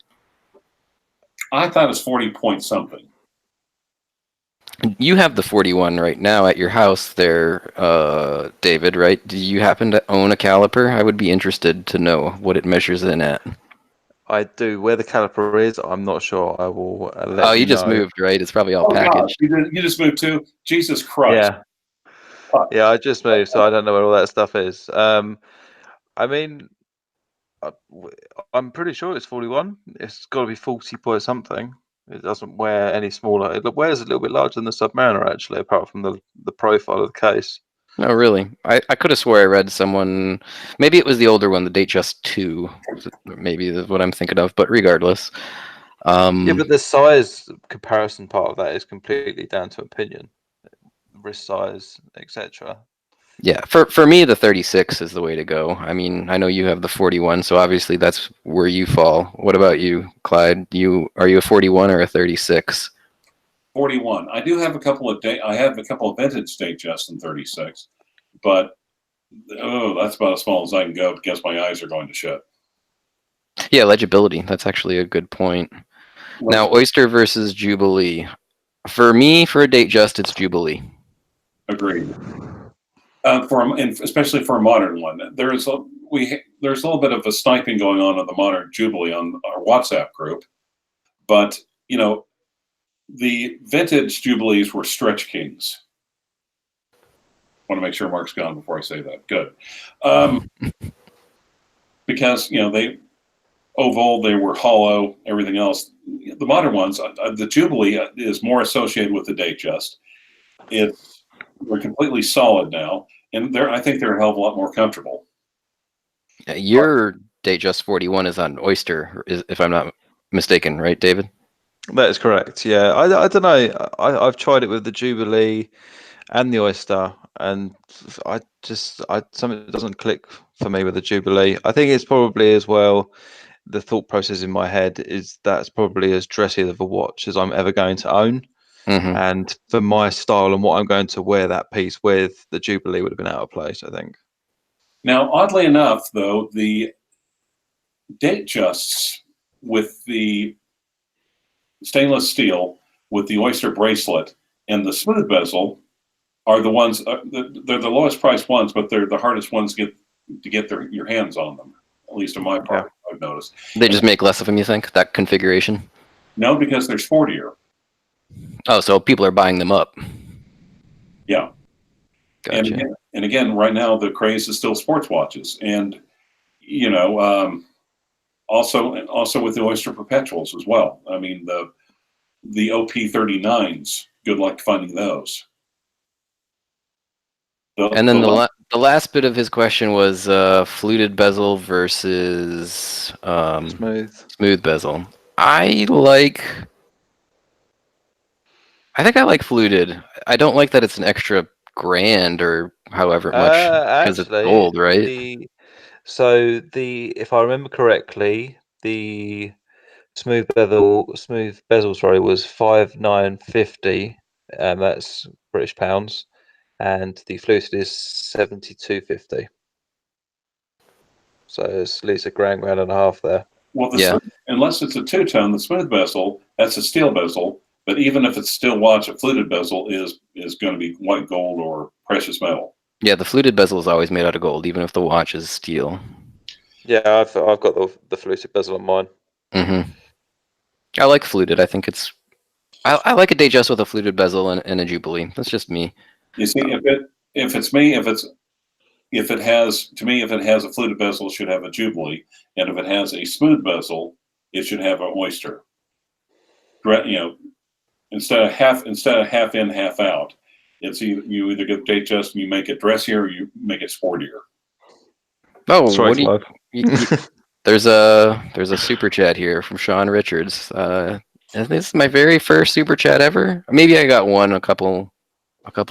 I thought it was 40 point something. You have the 41 right now at your house there, David, right? Do you happen to own a caliper? I would be interested to know what it measures in at. I do. Where the caliper is, I'm not sure. I will let Oh, you you just know. moved, right? It's probably all Oh, God. packaged. You just moved too? Jesus Christ. Yeah. Yeah, I just moved, so I don't know where all that stuff is. I mean, I'm pretty sure it's 41. It's got to be 40 point something. It doesn't wear any smaller. It wears a little bit larger than the Submariner, actually, apart from the profile of the case. Oh, really? I could have swore I read someone. Maybe it was the older one, the Datejust 2. Maybe is what I'm thinking of, but regardless. Yeah, but the size comparison part of that is completely down to opinion. Wrist size, etc. Yeah, for me, the 36 is the way to go. I mean, I know you have the 41, so obviously that's where you fall. What about you, Clyde? Are you a 41 or a 36? 41. I do have a couple of vintage Datejust in 36, but that's about as small as I can go because my eyes are going to shit. Yeah, legibility. That's actually a good point. Now, Oyster versus Jubilee. For me, for a Datejust, it's Jubilee. Agreed. Especially for a modern one, there's a little bit of a sniping going on the modern Jubilee on our WhatsApp group, but the vintage Jubilees were stretch kings. Want to make sure Mark's gone before I say that. Good, because they oval, they were hollow, everything else. The modern ones, the Jubilee is more associated with the Datejust. We're completely solid now, and I think they're a hell of a lot more comfortable. Your Datejust 41 is on Oyster, if I'm not mistaken, right, David? That is correct. Yeah, I don't know. I've tried it with the Jubilee and the Oyster, and something doesn't click for me with the Jubilee. I think it's probably as well. The thought process in my head is that's probably as dressy of a watch as I'm ever going to own. Mm-hmm. And for my style and what I'm going to wear that piece with, the Jubilee would have been out of place, I think. Now, oddly enough, though, the Datejusts with the stainless steel, with the Oyster bracelet, and the smooth bezel are the ones. They're the lowest priced ones, but they're the hardest ones to get your hands on them. At least in my part, yeah. I've noticed. They just make less of them, you think, that configuration? No, because they're sportier. Oh, so people are buying them up. Yeah. Gotcha. And again, right now the craze is still sports watches, and also with the Oyster Perpetuals as well. I mean the OP39s. Good luck finding those. And then the last bit of his question was fluted bezel versus smooth bezel. I think I like fluted. I don't like that it's an extra grand or however much because it's gold, right? If I remember correctly, the smooth bezel was $59.50, that's British pounds, and the fluted is $72.50. So it's at least a grand and a half there. Well, unless it's a two-tone, the smooth bezel, that's a steel bezel. But even if it's steel watch, a fluted bezel is going to be white gold or precious metal. Yeah, the fluted bezel is always made out of gold, even if the watch is steel. Yeah, I've got the fluted bezel on mine. Mm-hmm. I like fluted. I think I like a Datejust with a fluted bezel and a Jubilee. That's just me. You see, if it has a fluted bezel, it should have a Jubilee, and if it has a smooth bezel, it should have an Oyster. Instead of half in, half out, it's you either get Datejust and you make it dressier, or you make it sportier. Oh, what do you there's a super chat here from Sean Richards. This is my very first super chat ever. Maybe I got one a couple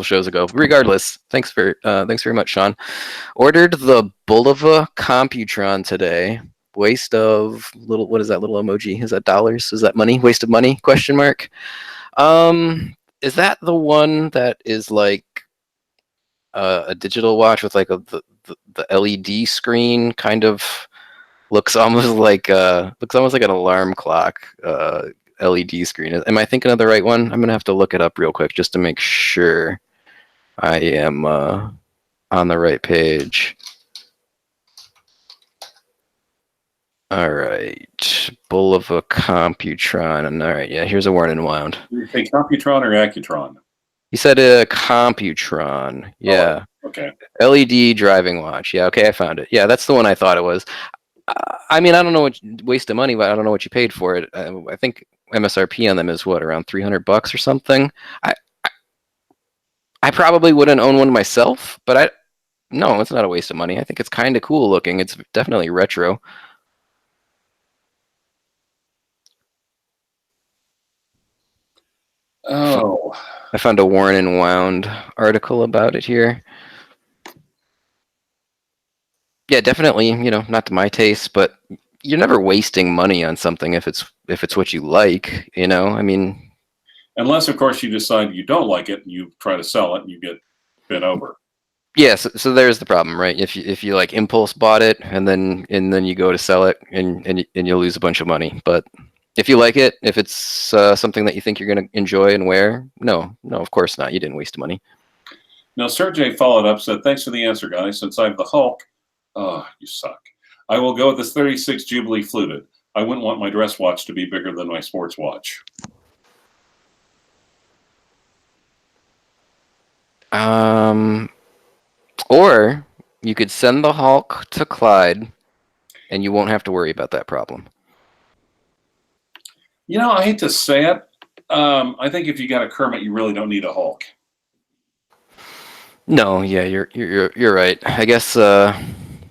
shows ago. Regardless, thanks very much, Sean. Ordered the Bulova Computron today. Waste of what is that little emoji? Is that dollars? Is that money? Waste of money? Question mark. Is that the one that is like a digital watch with like the LED screen kind of looks almost like an alarm clock LED screen. Am I thinking of the right one? I'm gonna have to look it up real quick just to make sure I am on the right page. All right, Bull of a Computron. All right, yeah, here's a warning wound. You say Computron or Accutron? You said a Computron. Yeah. Oh, okay. LED driving watch. Yeah, okay, I found it. Yeah, that's the one I thought it was. I mean, I don't know what waste of money, but I don't know what you paid for it. I think MSRP on them is what, around $300 or something. I probably wouldn't own one myself, but no, it's not a waste of money. I think it's kind of cool looking. It's definitely retro. Oh, I found a worn and wound article about it here. Yeah, definitely, not to my taste, but you're never wasting money on something if it's what you like, I mean, unless of course you decide you don't like it and you try to sell it and you get bent over. yeah, so there's the problem, right? If you like impulse bought it and then you go to sell it and you'll lose a bunch of money. But if you like it, if it's something that you think you're going to enjoy and wear, no, of course not. You didn't waste money. Now, Sergey followed up, said, "Thanks for the answer, guys. Since I have the Hulk, you suck. I will go with this 36 Jubilee fluted. I wouldn't want my dress watch to be bigger than my sports watch." Or you could send the Hulk to Clyde, and you won't have to worry about that problem. I hate to say it. I think if you got a Kermit, you really don't need a Hulk. No, yeah, you're right. I guess you're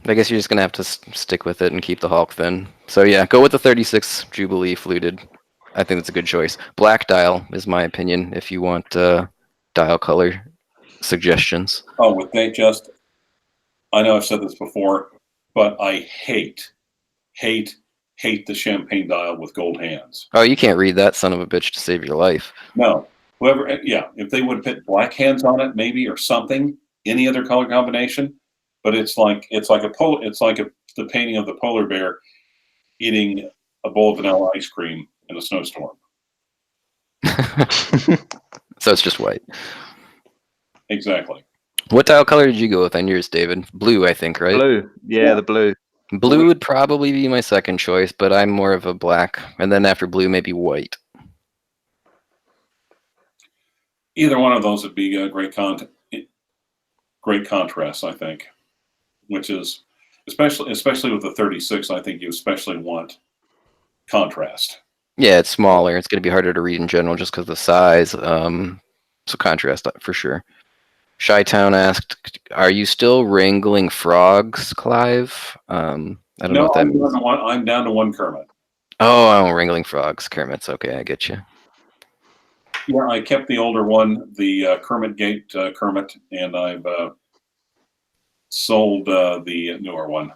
just gonna have to stick with it and keep the Hulk then. So yeah, go with the 36 Jubilee fluted. I think that's a good choice. Black dial is my opinion if you want dial color suggestions. Oh, with they just, I know I've said this before, but I hate the champagne dial with gold hands. Oh, you can't read that son of a bitch to save your life. No, if they would have put black hands on it, maybe, or something, any other color combination, but it's like the painting of the polar bear eating a bowl of vanilla ice cream in a snowstorm. So it's just white. Exactly. What dial color did you go with on yours, David? Blue, I think, right? Blue. Yeah, the blue. Blue would probably be my second choice, but I'm more of a black, and then after blue, maybe white. Either one of those would be a great contrast, I think. Which is especially with the 36, I think you especially want contrast. Yeah, it's smaller. It's going to be harder to read in general just because of the size. So contrast for sure. Chi-Town asked, "Are you still wrangling frogs, Clive?" I don't know what that means. I'm down to one Kermit. Oh, I'm wrangling frogs. Kermit's okay. I get you. Yeah, I kept the older one, the Kermit Gate Kermit, and I've sold the newer one.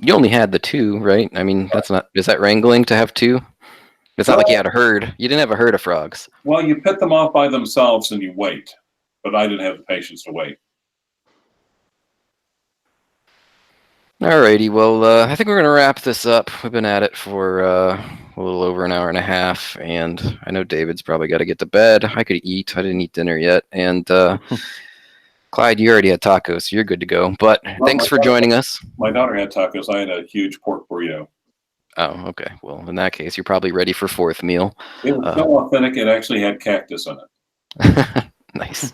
You only had the two, right? I mean, is that wrangling to have two? It's not like you had a herd. You didn't have a herd of frogs. Well, you pit them off by themselves and you wait, but I didn't have the patience to wait. Alrighty, well, I think we're going to wrap this up. We've been at it for a little over an hour and a half, and I know David's probably got to get to bed. I could eat. I didn't eat dinner yet. And Clyde, you already had tacos, so you're good to go. But thanks for joining us. My daughter had tacos. I had a huge pork burrito. Oh, okay. Well, in that case, you're probably ready for fourth meal. It was so authentic, it actually had cactus in it. Nice.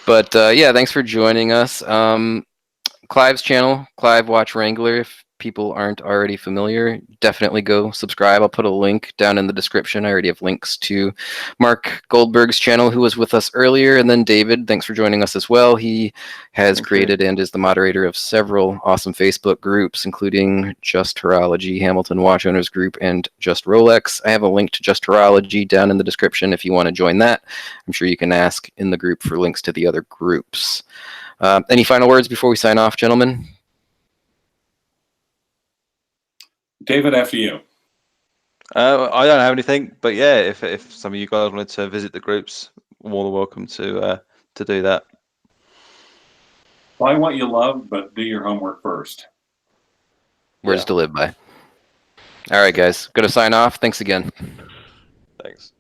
But yeah, thanks for joining us. Clive's channel, Clive Watch Wrangler. If people aren't already familiar, definitely go subscribe. I'll put a link down in the description. I already have links to Marc Goldberg's channel, who was with us earlier, and then David, thanks for joining us as well. He has created and is the moderator of several awesome Facebook groups, including Just Horology, Hamilton Watch Owners Group, and Just Rolex. I have a link to Just Horology down in the description if you want to join that. I'm sure you can ask in the group for links to the other groups. Any final words before we sign off, gentlemen? David, after you. I don't have anything, but yeah, if some of you guys wanted to visit the groups, more than welcome to do that. Buy what you love, but do your homework first. Words to live by. All right, guys. Going to sign off. Thanks again. Thanks.